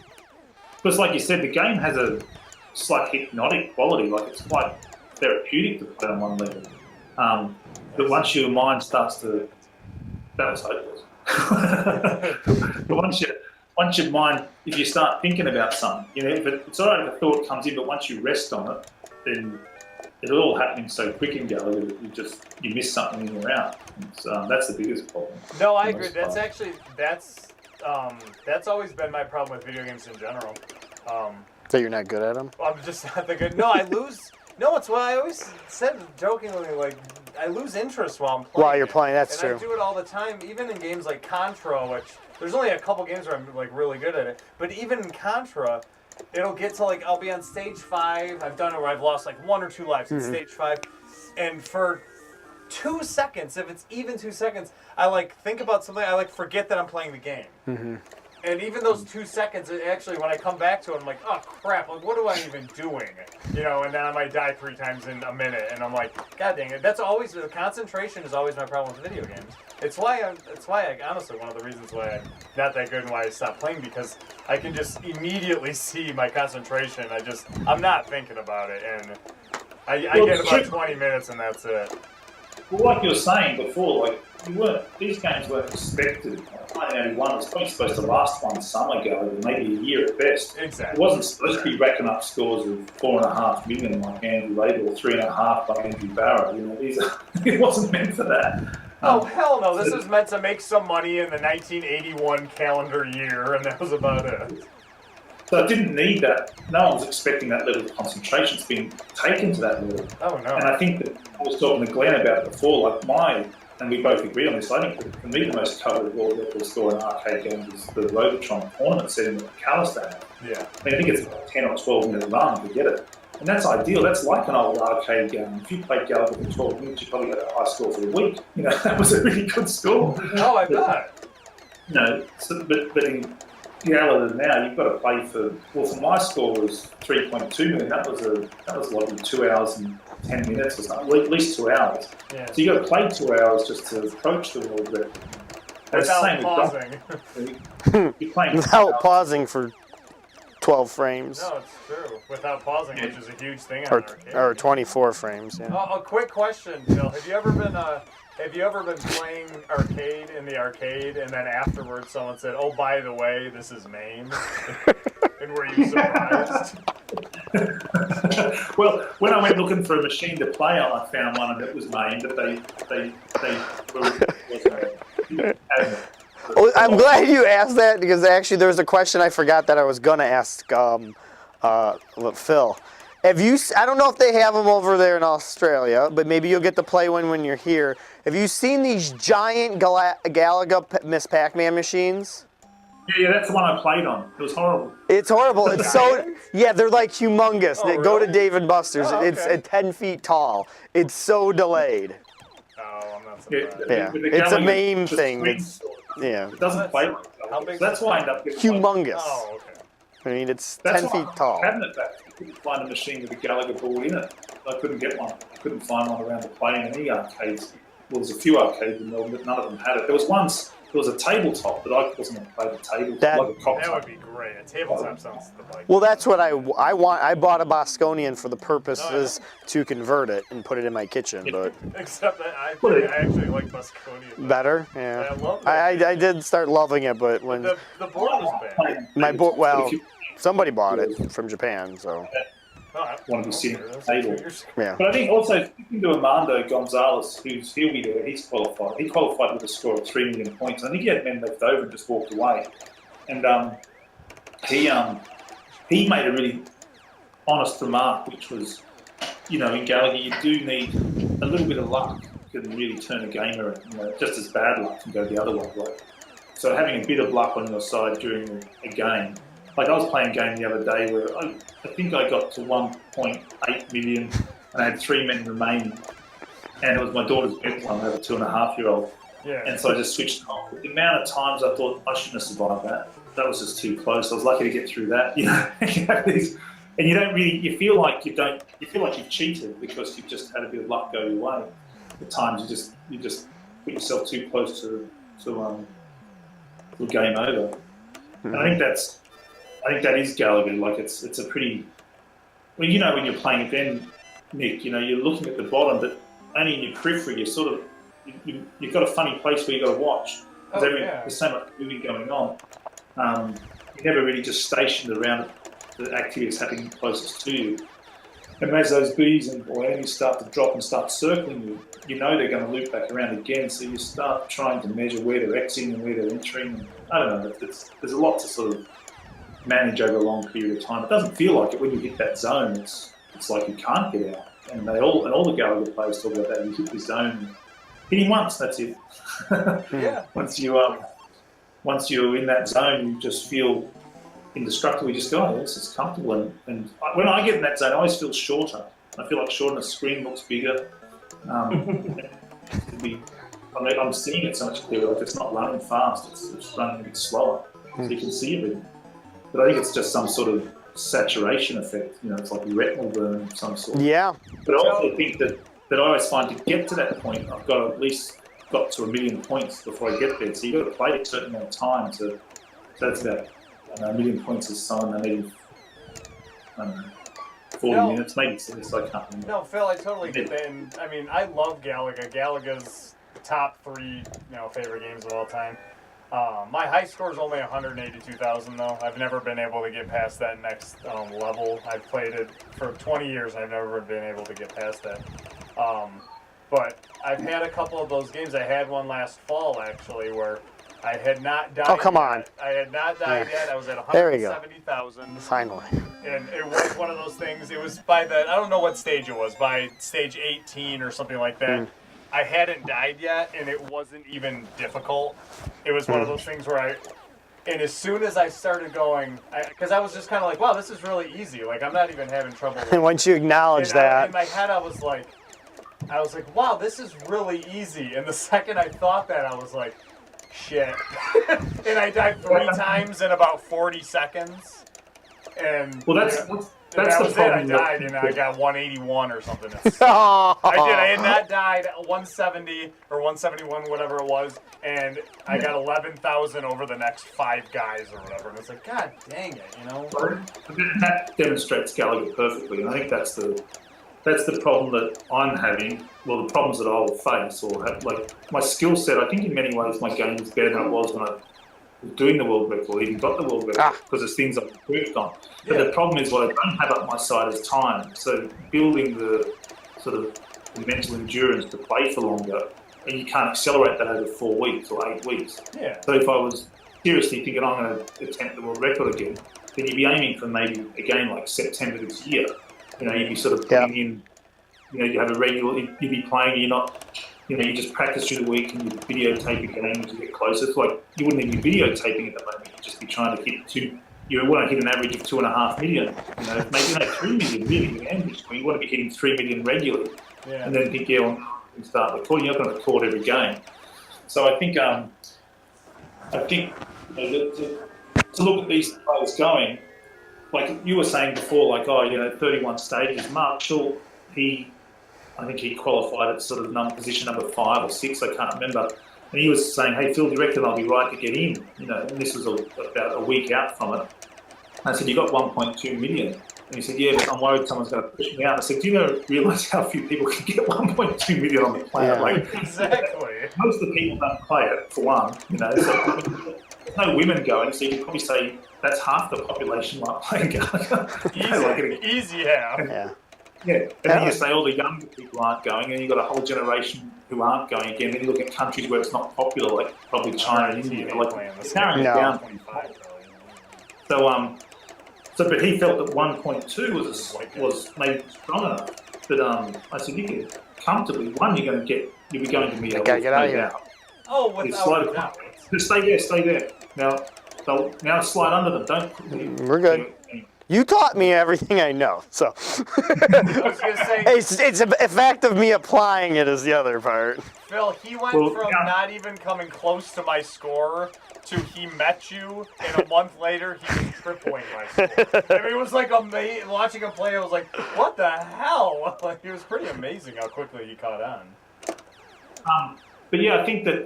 Because like you said, the game has a slight hypnotic quality, like it's quite therapeutic to play on one level. But once your mind starts to... That was hopeless. But once your mind, if you start thinking about something, you know, it's all right if a thought comes in, but once you rest on it, then it's all happening so quick in Galaga that you miss something and you're out. That's the biggest problem. No, I agree. That's always been my problem with video games in general. So you're not good at them? I'm just not that good. No, I lose. No, it's what I always said jokingly, like, I lose interest while I'm playing. While you're playing, that's true. And I do it all the time, even in games like Contra, which there's only a couple games where I'm like really good at it. But even in Contra, it'll get to like, I'll be on stage 5. I've done it where I've lost like 1 or 2 lives in stage 5. And for 2 seconds, if it's even 2 seconds, I like think about something, I like forget that I'm playing the game. And even those 2 seconds, it actually, when I come back to it, I'm like, oh crap, like what am I even doing? You know, and then I might die 3 times in a minute, and I'm like, god dang it. That's always, the concentration is always my problem with video games. It's why honestly, one of the reasons why I'm not that good and why I stopped playing, because I can just immediately see my concentration. I'm not thinking about it, and I get about 20 minutes and that's it. Well, like you were saying before, like these games weren't expected. 1981 was probably supposed to last one summer ago, maybe a year at best. Exactly. It wasn't supposed to be racking up scores of 4.5 million like Andrew Label or 3.5 like Andrew Barrow. You know, it wasn't meant for that. Oh hell no! This was meant to make some money in the 1981 calendar year, and that was about it. So it didn't need that. No one was expecting that level of concentration. It's been taken to that level. Oh no! And I think that I was talking to Glenn about it before. Like and we both agree on this. I think that for me, the most coveted world record score in arcade games is the Robotron tournament setting that McAllister had. Yeah. I think it's a 10 or 12 minute run to get it. And that's ideal. That's like an old arcade game. If you played Galaga for 12 minutes, you probably got a high score for the week. You know, that was a really good score. Oh, I bet. You know, so, but in Galaga now, you've got to play for. Well, for my score was 3.2 million. That was like 2 hours and 10 minutes or something. At least 2 hours. Yeah. So you got to play 2 hours just to approach the world record. Without pausing. You're playing Without pausing for 12 frames. No, it's true. Without pausing, which is a huge thing on arcade. Or 24 frames, yeah. A quick question, Phil. Have you ever been playing arcade in the arcade and then afterwards someone said, "Oh, by the way, this is MAME," and were you surprised? Well, when I went looking for a machine to play on, I found one and it was MAME, but they Well, I'm glad you asked that because actually there was a question I forgot that I was gonna ask Phil. Have you? I don't know if they have them over there in Australia, but maybe you'll get to play one when you're here. Have you seen these giant Galaga Miss Pac-Man machines? Yeah, that's the one I played on. It was horrible. It's horrible. It's so they're like humongous. Oh, Go to really? Dave & Buster's. Oh, okay. It's 10 feet tall. It's so delayed. Oh, I'm not surprised. Yeah, With the it's a Galaga, meme the thing. screen It's store, yeah, it doesn't play like How that. big So that's why I end up getting humongous. Oh, okay. I mean, it's That's 10 why feet tall. I hadn't back. I couldn't find a machine with a Galaga board in it. I couldn't get one. I couldn't find one around to play in any arcades. Well, there's a few arcades in Melbourne, but none of them had it. There was a tabletop, but I wasn't going to play the tabletop. That- like a cocktail. That would be great. A tabletop sounds like. Well, that's what I want. I bought a Bosconian for the purposes to convert it and put it in my kitchen, but Except that I actually like Busconian. better. Yeah, I love that. I did start loving it, but when The board was bad. my board, But well, if you somebody bought it from Japan, so Oh, I want to be sitting at the table. yeah. But I think also, speaking to Armando Gonzalez, he'll be there, he's qualified. He qualified with a score of 3 million points. I think he had men left over and just walked away. And he made a really honest remark, which was, you know, in Galaga, you do need a little bit of luck can really turn a game around. You know, just as bad luck can go the other way. Right? So having a bit of luck on your side during a game. Like I was playing a game the other day where I think I got to 1.8 million and I had 3 men remaining. And it was my daughter's bedtime. I have a 2.5-year-old. Yeah. And so I just switched off. The amount of times I thought I shouldn't have survived that. That was just too close. I was lucky to get through that. You know, and you don't really. You feel like you've cheated because you've just had a bit of luck go your way. At times you just put yourself too close to game over. And I think that is Galaga. Like it's a pretty. Well, you know, when you're playing it, then Nick, you know, you're looking at the bottom, but only in your periphery. You're sort of you've got a funny place where you got to watch because there's so much moving going on. You're never really just stationed around the activities happening closest to you. And as those bees or enemies start to drop and start circling you, you know they're going to loop back around again. So you start trying to measure where they're exiting and where they're entering. And I don't know. There's a lot to sort of manage over a long period of time. It doesn't feel like it when you hit that zone. It's like you can't get out. And all the Galaga players talk about that. You hit the zone, hit him once. That's it. Yeah. Once you're in that zone, you just feel indestructible. You just go, oh, this is comfortable. And when I get in that zone, I always feel shorter. I feel like shorter, and the screen looks bigger. I'm seeing it so much clearer. Like it's not running fast, it's running a bit slower. So you can see everything. But I think it's just some sort of saturation effect. You know, it's like retinal burn of some sort. Yeah. But I also think that I always find to get to that point, I've got to at least got to 1 million points before I get there. So you've got to play a certain amount of time. So that's about 1 million points is someone maybe 40 minutes, maybe 6. I can't remember. No, Phil, I totally get that. And, I mean, I love Galaga. Galaga's top 3, favorite games of all time. My high score is only 182,000 though. I've never been able to get past that next level. I've played it for 20 years and I've never been able to get past that. But I've had a couple of those games. I had one last fall actually where I had not died. Oh, come on. I had not died yet. I was at There we go. 170,000. Finally. And it was one of those things. It was by I don't know what stage it was, by stage 18 or something like that. I hadn't died yet, and it wasn't even difficult. It was one of those things where and as soon as I started going, because I was just kind of like, wow, this is really easy. Like, I'm not even having trouble. And once you acknowledge that. In my head, I was like, wow, this is really easy. And the second I thought that, I was like, shit. And I died 3 times in about 40 seconds. And Well, that's that the was problem. it. I died, and I got 181 or something. Oh. I did. I had not died 170 or 171, whatever it was, and I got 11,000 over the next 5 guys or whatever. And it's like, God dang it, you know. That demonstrates Galaga perfectly, and I think that's the problem that I'm having. Well, the problems that I will face or have, like my skill set. I think in many ways my game is better than it was when I was doing the world record, even got the world record, because there's things I've improved on. But the problem is what I don't have up my side is time. So building the sort of the mental endurance to play for longer, and you can't accelerate that over 4 weeks or 8 weeks. Yeah. So if I was seriously thinking I'm going to attempt the world record again, then you'd be aiming for maybe a game like September this year. You know, you'd be sort of putting in, you know, you have a regular, you'd be playing, you're not, you know, you just practice through the week and you videotape your game as you get closer. It's like you wouldn't even be videotaping at the moment. You'd just be trying to hit you want to hit an average of 2.5 million. You know, maybe 3 million really with average. You want to be hitting 3 million regularly, and then think, yeah, well, and start recording. You're not going to record every game. So I think you know, to look at these players going, like you were saying before, like 31 stages. Marshall, I think he qualified at sort of position number 5 or 6, I can't remember. And he was saying, hey, Phil, do you reckon I'll be right to get in? You know, and this was about a week out from it. I said, you got 1.2 million. And he said, yeah, but I'm worried someone's going to push me out. I said, do you realise how few people can get 1.2 million on the planet? Yeah. Like, Exactly. Most of the people don't play it, for one. You know, so there's no women going, so you could probably say that's half the population might play Galaga. Easy half. Yeah. Yeah, and then you say all the younger people aren't going, and you've got a whole generation who aren't going again. Then you look at countries where it's not popular, like probably China and India, like it's carrying it down. But he felt that 1.2 was maybe strong enough. But I said, you can comfortably, you'll be going to be able to get out of here. Oh, without a doubt. Just stay there. Now slide under them. Don't. We're good. You taught me everything I know, so. I was going to say, it's a fact of me applying it is the other part. Phil, he went from not even coming close to my score to he met you, and a month later he was tripling my score. I mean, it was like amazing. Watching him play, I was like, what the hell? Like, it was pretty amazing how quickly he caught on. But yeah, I think that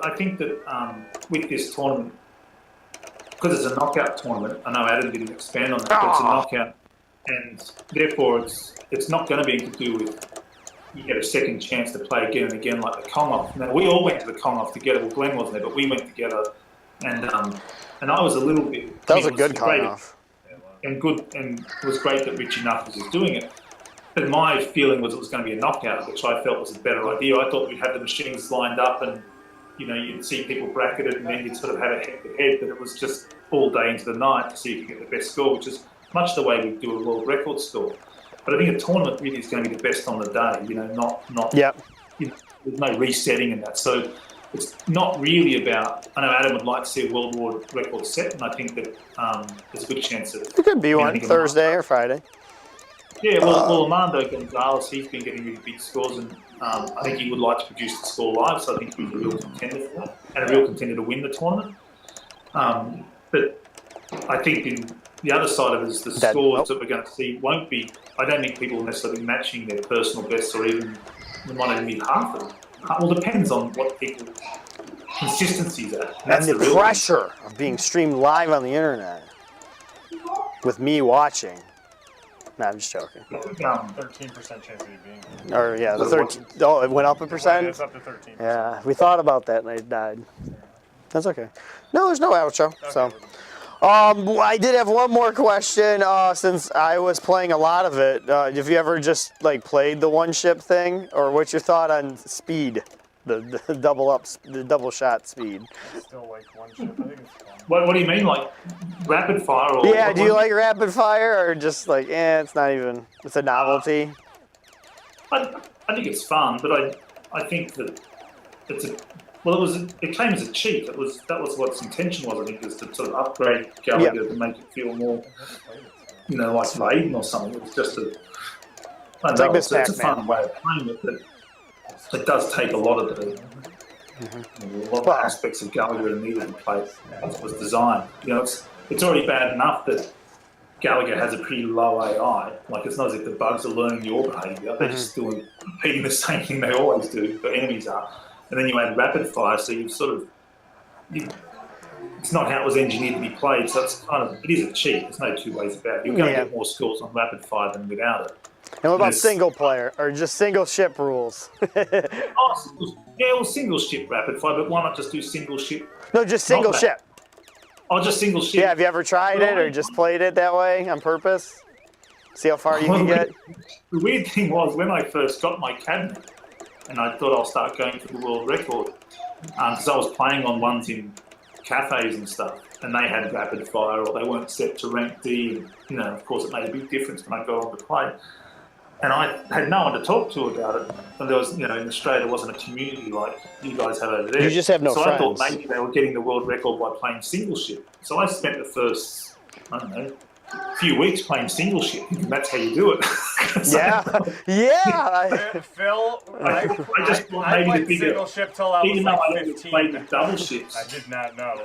with this tournament, because it's a knockout tournament, I know Adam didn't expand on that, but it's a knockout, and therefore it's not going to be to do with you get a second chance to play again and again like the Kong-Off. Now, we all went to the Kong-Off together. Well, Glenn wasn't there, but we went together, and I was a little bit... That was a good Kong-Off. And it was great that Richie Knuckles was doing it. But my feeling was it was going to be a knockout, which I felt was a better idea. I thought we'd have the machines lined up and, you know, you'd see people bracketed and then you'd sort of have a head-to-head, but it was just all day into the night to see if you get the best score, which is much the way we do a world record score. But I think a tournament really is going to be the best on the day, you know, not Yep. You know, there's no resetting in that. So it's not really about, I know Adam would like to see a world record set, and I think that there's a good chance that... It could be one, Thursday or Friday. Yeah, well, Armando Gonzalez, he's been getting really big scores, and I think he would like to produce the score live, so I think he's a real contender for that, and a real contender to win the tournament. But I think the other side of it is the scores that we're going to see won't be, I don't think people will necessarily be matching their personal bests, or even, they might even be half of them. Well, it depends on what people's consistency's at. And the pressure of being streamed live on the internet with me watching. No, I'm just joking. 13% chance of you being here. Or, yeah, the 13. Oh, it went up a percent? It's up to 13%. Yeah, we thought about that and it died. That's okay. No, there's no outro. Okay, So, I did have one more question since I was playing a lot of it. Have you ever just like played the one ship thing, or what's your thought on speed, the double shot speed? Still like one ship. I think it's fun. What do you mean, like rapid fire? Or Yeah, do you like rapid fire, or just like, it's not even, it's a novelty? I think it's fun, but I think that it came as a cheat. That was what its intention was. I think, is to sort of upgrade Galaga to make it feel more, like Raiden or something. It was just it's a fun way of playing it, but it does take a lot of aspects of Galaga that needed to play. That's what was designed. It's already bad enough that Galaga has a pretty low AI. Like, it's not as if the bugs are learning your behaviour. They're just doing repeating the same thing they always do. The enemies are, and then you add rapid fire, so you've it's not how it was engineered to be played. So it is a cheat. There's no two ways about it. You're going to get more scores on rapid fire than without it. And what about single player or just single ship rules? Single ship rapid fire, but why not just do single ship? No, just single ship. Oh, just single ship. Yeah, have you ever tried it or just played it that way on purpose? See how far you can get? The weird thing was, when I first got my cabinet, and I thought I'll start going for the world record, because I was playing on ones in cafes and stuff, and they had rapid fire or they weren't set to rank D, and, of course it made a big difference when I got on to play. And I had no one to talk to about it. And there was, in Australia, there wasn't a community like you guys have over there. You just have no friends. So I thought maybe they were getting the world record by playing single ship. So I spent the first, few weeks playing single ship. That's how you do it. Phil, I just thought maybe played the bigger, single ship till I was even like though I 15. played the double ships. I did not know.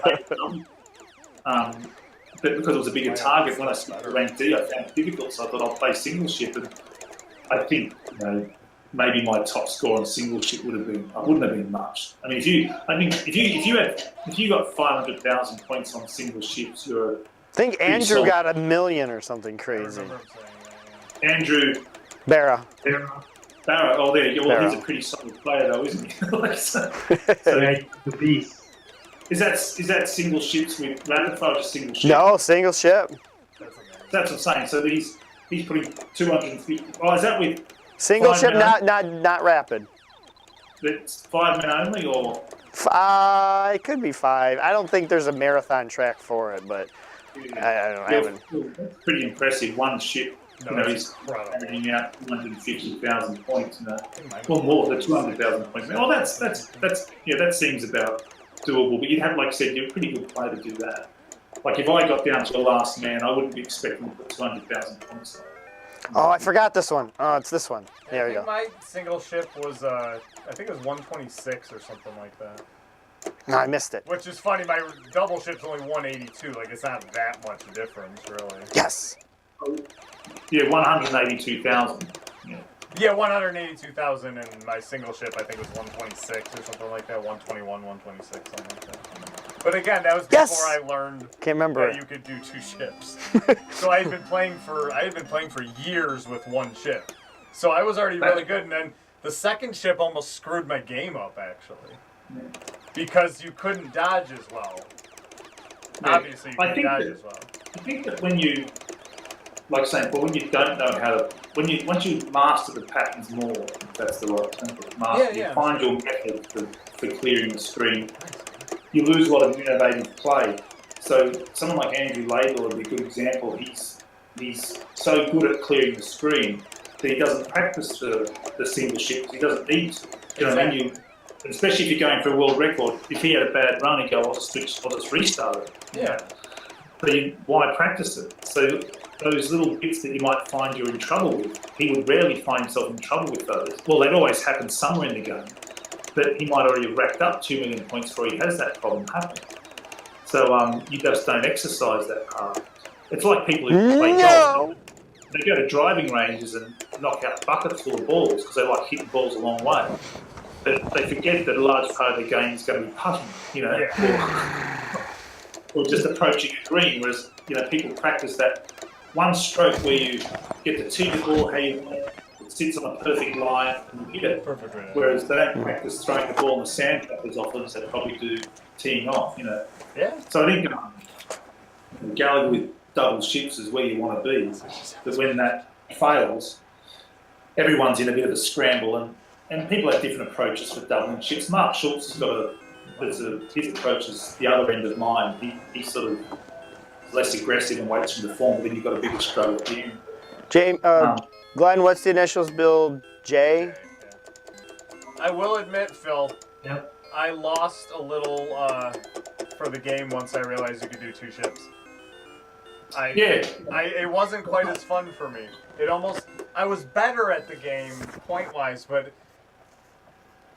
But because it was a bigger target, when I skipped to rank D, I found it difficult. So I thought I'll play single ship, and I think maybe my top score on single ship wouldn't have been much. I mean, if you got 500,000 points on single ships, you're. I think Andrew got 1 million or something crazy. Andrew Barra. Oh, there. Well, he's a pretty solid player, though, isn't he? So the beast. Is that single ships with rapid fire or just single ship? No, single ship. That's what I'm saying. So he's putting 250. Oh, is that with single ship? Not rapid. It's 5 men only, or? It could be 5. I don't think there's a marathon track for it, but I haven't. That's pretty impressive. One ship. He's averaging out 250,000 points. Well, more than 200,000 points. Well, that seems about doable. But you'd have, like I said, you're a pretty good player to do that. Like, if I got down to the last man, I wouldn't be expecting to put 200,000 points on. Oh, I forgot this one. Oh, it's this one. There we go. My single ship was, I think it was 126 or something like that. No, I missed it. Which is funny. My double ship's only 182. Like, it's not that much difference, really. Yes. Yeah, 182,000. Yeah, 182,000, and my single ship, I think, was 126 or something like that. 121, 126, something like that. But again, that was before I learned that you could do 2 ships. So I had been playing for years with 1 ship. So I was already really good, and then the second ship almost screwed my game up, actually, because you couldn't dodge as well. Obviously, you couldn't dodge as well. I think that when you, like saying, but when you don't know how to, once you master the patterns more, if that's the right term, you find your method for clearing the screen, you lose a lot of innovative play. So someone like Andrew Laidlaw would be a good example. He's so good at clearing the screen that he doesn't practice the single ships. He doesn't need to. Especially if you're going for a world record, if he had a bad run, he'd go, I'll just restart it. Yeah. But why practice it? So those little bits that you might find you're in trouble with, he would rarely find himself in trouble with those. Well, they'd always happen somewhere in the game, but he might already have racked up 2 million points before he has that problem happen. So you just don't exercise that part. It's like people who play golf. They go to driving ranges and knock out buckets full of balls because they like hitting balls a long way. But they forget that a large part of the game is going to be putting, or just approaching a green, whereas people practice that one stroke where you get to tee the ball how you want it, it sits on a perfect line and you hit it. Perfect, right. Whereas they don't practice throwing the ball in the sand trap as often as they probably do teeing off. Yeah. So I think Galaga with double ships is where you want to be. But when that fails, everyone's in a bit of a scramble, and people have different approaches for doubling ships. Mark Schultz has got his approach is the other end of mine. He's sort of less aggressive and waits for the form, but then you've got a bigger struggle at the end. James, Glenn, what's the initials build? J? I will admit, Phil, I lost a little for the game once I realized you could do 2 ships. It wasn't quite as fun for me. I was better at the game point-wise, but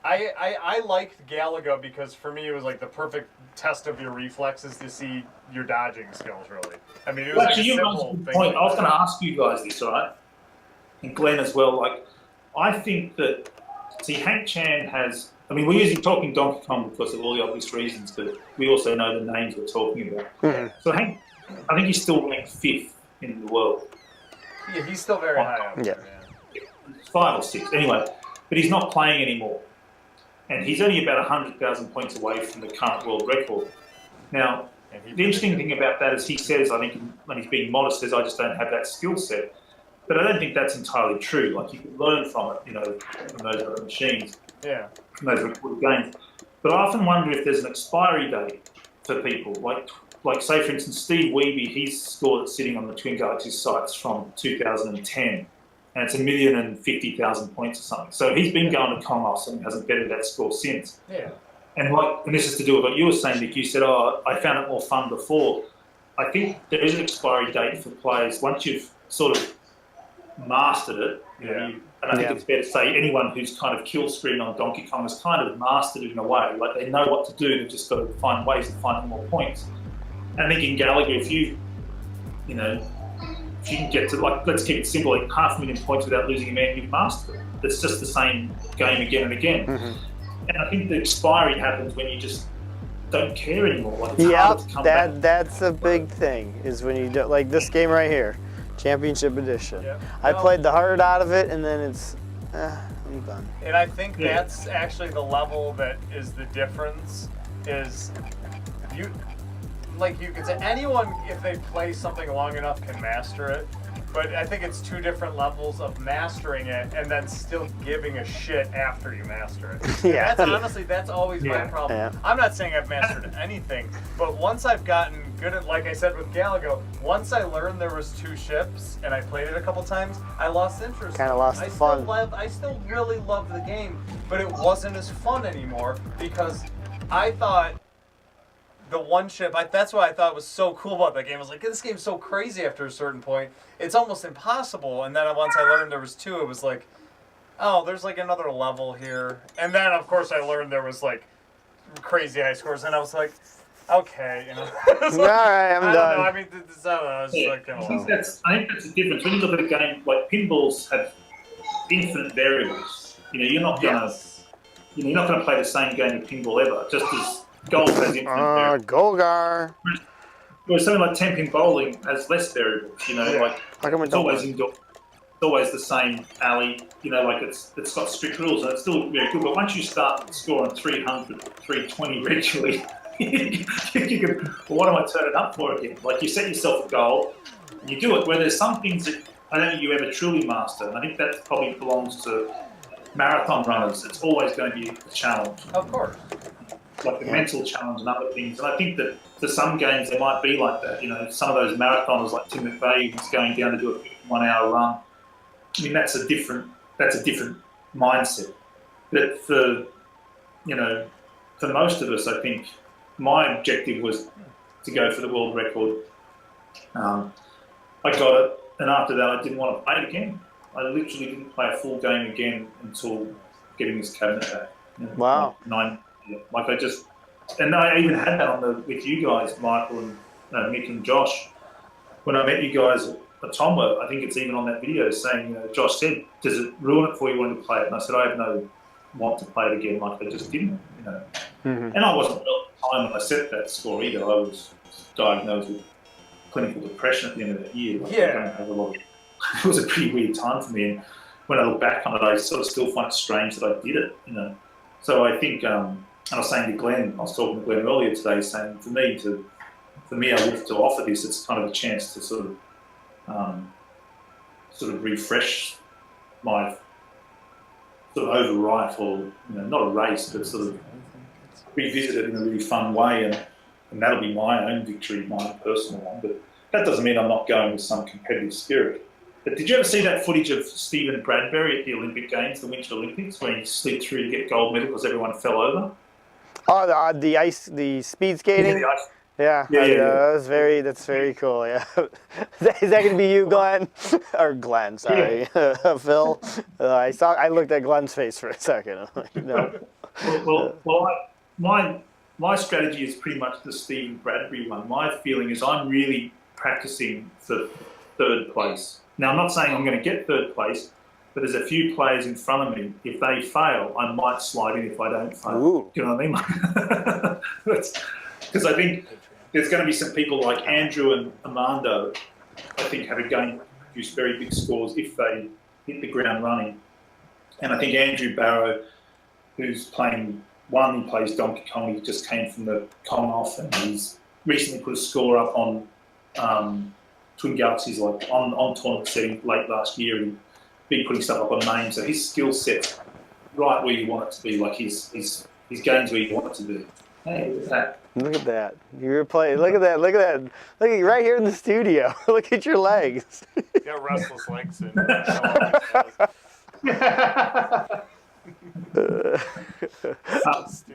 I liked Galaga because for me it was like the perfect test of your reflexes to see your dodging skills, really. I mean, it was Actually, like a you simple raised a good thing. point. I was going to ask you guys this, all right? And Glenn as well. Like, I think that, see, Hank Chan has, I mean, we're using talking Donkey Kong because of all the obvious reasons, but we also know the names we're talking about. So Hank, I think he's still ranked 5th in the world. Yeah, he's still very high up there, man. 5 or 6, anyway. But he's not playing anymore. And he's only about 100,000 points away from the current world record. Now, the interesting thing about that is he says, I think when he's being modest, says, I just don't have that skill set. But I don't think that's entirely true. Like, you can learn from it, you know, from those other machines, from those recorded games. But I often wonder if there's an expiry date for people. Like say, for instance, Steve Wiebe, he's scored sitting on the Twin Galaxies sites from 2010. And it's 1,050,000 points or something. So he's been going to Kongos and hasn't bettered that score since. Yeah. And this is to do with what you were saying, Nick. You said, oh, I found it more fun before. I think there is an expiry date for players. Once you've sort of mastered it, and I think it's fair to say anyone who's kind of kill screen on Donkey Kong has kind of mastered it in a way. Like, they know what to do, they've just got to find ways to find more points. And I think in Galaga, if you can get to, like, let's keep it simple, like 500,000 points without losing a man, you've mastered it. It's just the same game again and again. And I think the expiry happens when you just don't care anymore. Like, it's harder to come back. That's a big thing, is when you do, like this game right here, Championship Edition. I played the heart out of it, and then it's, I'm done. And I think that's actually the level that is the difference, is like you could say, anyone, if they play something long enough, can master it. But I think it's 2 different levels of mastering it and then still giving a shit after you master it. That's honestly, that's always my problem. I'm not saying I've mastered anything, but once I've gotten good at, like I said with Galaga, once I learned there was 2 ships and I played it a couple times, I lost interest. Kind of lost the fun. I still really loved the game, but it wasn't as fun anymore because I thought the one ship, that's what I thought was so cool about that game. I was like, this game's so crazy after a certain point. It's almost impossible. And then once I learned there was 2, it was like, oh, there's like another level here. And then, of course, I learned there was like crazy high scores. And I was like, okay, you know. All right, I'm done. I mean, I don't know. It's like, I think that's the difference. When you look at a game, like, pinballs have infinite variables. You know, you're not going to play the same game of pinball ever, just as golf has infinite variables. Golgar. Whereas something like 10-pin bowling has less variables, you know, like, it's always indoor. It's always the same alley, you know, like it's got strict rules and it's still very good. But once you start scoring 300, 320 regularly, you can, well, what am I turning up for again? Like, you set yourself a goal and you do it, where there's some things that I don't think you ever truly master. And I think that probably belongs to marathon runners. It's always going to be a challenge. Of course. Like the mental challenge and other things. And I think that for some games, they might be like that. You know, some of those marathoners like Tim McVeigh, who's going down to do a 1-hour run. I mean, that's a different mindset. But for most of us, I think my objective was to go for the world record. I got it, and after that, I didn't want to play it again. I literally didn't play a full game again until getting this cabinet back. You know, wow. Like and I even had that with you guys, Michael and Mick and Josh. When I met you guys at Tomwa, I think it's even on that video saying, Josh said, "Does it ruin it for you wanting to play it?" And I said, "I have no want to play it again." Like, I just didn't, And I wasn't well at the time when I set that score either. I was diagnosed with clinical depression at the end of that year. Like, I don't have a lot of, it was a pretty weird time for me. And when I look back on it, I sort of still find it strange that I did it, So I think, and I was saying to Glenn, I was talking to Glenn earlier today, saying for me, I would to offer this, it's kind of a chance to sort of refresh my sort of overwrite, or not a race, but sort of revisit it in a really fun way, and that'll be my own victory, my own personal one. But that doesn't mean I'm not going with some competitive spirit. But did you ever see that footage of Stephen Bradbury at the Olympic Games, the Winter Olympics, where he slid through to get gold medal because everyone fell over? Oh, the speed skating. Yeah, that's very cool. Yeah, is that gonna be you, Glenn, or Glenn? Sorry, Phil. I looked at Glenn's face for a second. No. My strategy is pretty much the Stephen Bradbury one. My feeling is I'm really practicing for third place. Now I'm not saying I'm going to get third place, but there's a few players in front of me. If they fail, I might slide in if I don't fail. Ooh. Do you know what I mean? Because I think there's going to be some people like Andrew and Armando, I think, have a game to produce very big scores if they hit the ground running. And I think Andrew Barrow, who's playing one, he plays Donkey Kong, he just came from the Commonwealth, and he's recently put a score up on Twin Galaxies, like on tournament setting late last year, and been putting stuff up on MAME. So his skill set's right where you want it to be, like his game's where you want it to be. Hey, look at that. Look at that. You're playing. Look at that. Look at that. Look at you right here in the studio. Look at your legs. You got restless legs.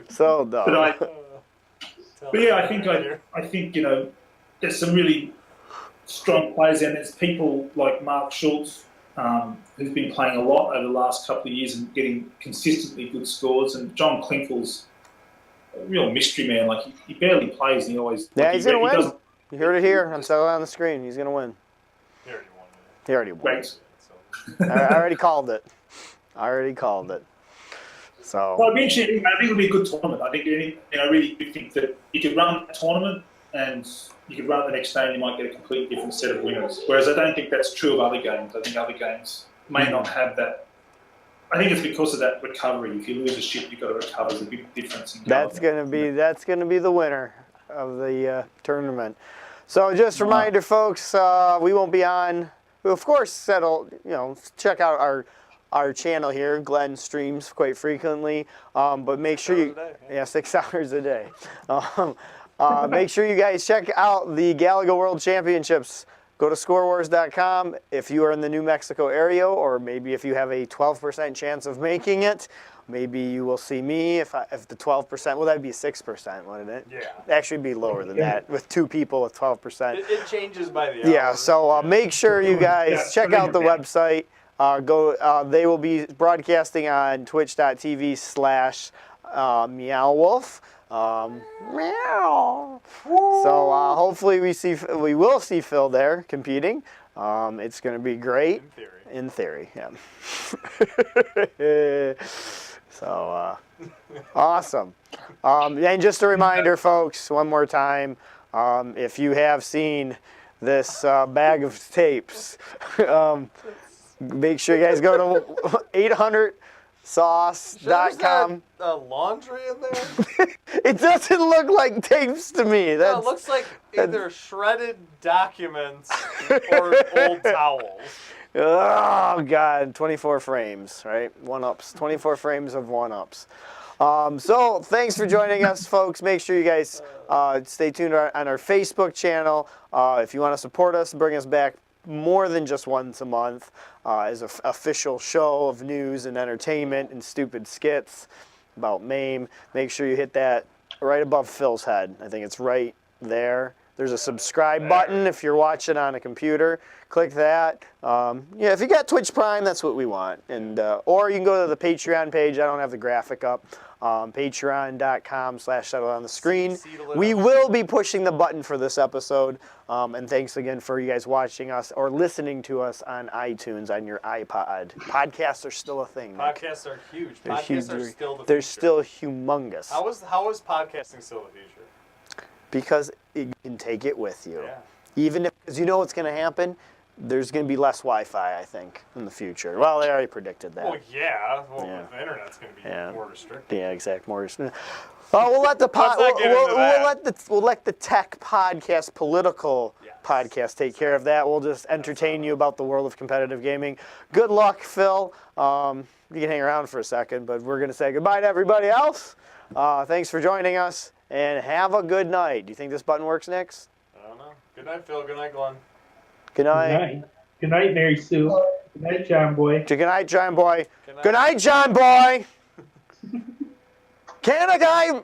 So dumb. But yeah, I think there's some really strong players, and there's people like Mark Schultz, who's been playing a lot over the last couple of years and getting consistently good scores, and John Klinkle's a real mystery man. Like he barely plays, and he always he's gonna win. You heard it here. I'm selling on the screen. He's gonna win. He already won. Great. I already called it. So. Well, it'd be interesting. I think it'll be a good tournament. I think I really do think that you could run a tournament and you could run it the next day and you might get a completely different set of winners. Whereas I don't think that's true of other games. I think other games may not have that. I think it's because of that recovery. If you lose a ship, you've got to recover. There's a big difference. That's gonna be the winner of the tournament. So just a reminder, folks, we won't be on. We'll of course check out our channel here. Glenn streams quite frequently, but make sure you 6 hours a day. Make sure you guys check out the Galaga World Championships. Go to ScoreWars.com if you are in the New Mexico area, or maybe if you have a 12% chance of making it. Maybe you will see me if the 12%. Well, that'd be 6%, wouldn't it? Yeah. Actually, be lower than that with 2 people with 12%. It changes by the hour. Yeah. So make sure you guys check out the website. They will be broadcasting on twitch.tv/meowwolf. Meow. So hopefully we will see Phil there competing. It's going to be great. In theory, yeah. So awesome. And just a reminder, folks, one more time, if you have seen this bag of tapes, make sure you guys go to 800sauce.com. Laundry in there? It doesn't look like tapes to me. It looks like either shredded documents or old towels. Oh, God. 24 frames, right? 1-ups. 24 frames of 1-ups. So thanks for joining us, folks. Make sure you guys stay tuned on our Facebook channel. If you want to support us, bring us back more than just once a month as an official show of news and entertainment and stupid skits about MAME. Make sure you hit that right above Phil's head. I think it's right there. There's a subscribe button if you're watching on a computer. Click that. If you got Twitch Prime, that's what we want. And or you can go to the Patreon page. I don't have the graphic up. Patreon.com/SettleOnTheScreen. We will be pushing the button for this episode. And thanks again for you guys watching us or listening to us on iTunes, on your iPod. Podcasts are still a thing. Podcasts are huge. Podcasts are still the future. They're still humongous. How is podcasting still the future? Because you can take it with you. Yeah. Even because you know what's going to happen? There's going to be less Wi-Fi, I think, in the future. Well, they already predicted that. Well, yeah. Well, the internet's going to be more restricted. Yeah, exactly. More restricted. Well, we'll let the we'll let the tech podcast, political podcast, take care of that. We'll just entertain you about the world of competitive gaming. Good luck, Phil. You can hang around for a second, but we're going to say goodbye to everybody else. Thanks for joining us, and have a good night. Do you think this button works next? I don't know. Good night, Phil. Good night, Glenn. Good night. Good night, Mary Sue. Good night, John Boy. Good night, John Boy. Good night, John Boy. Can a guy...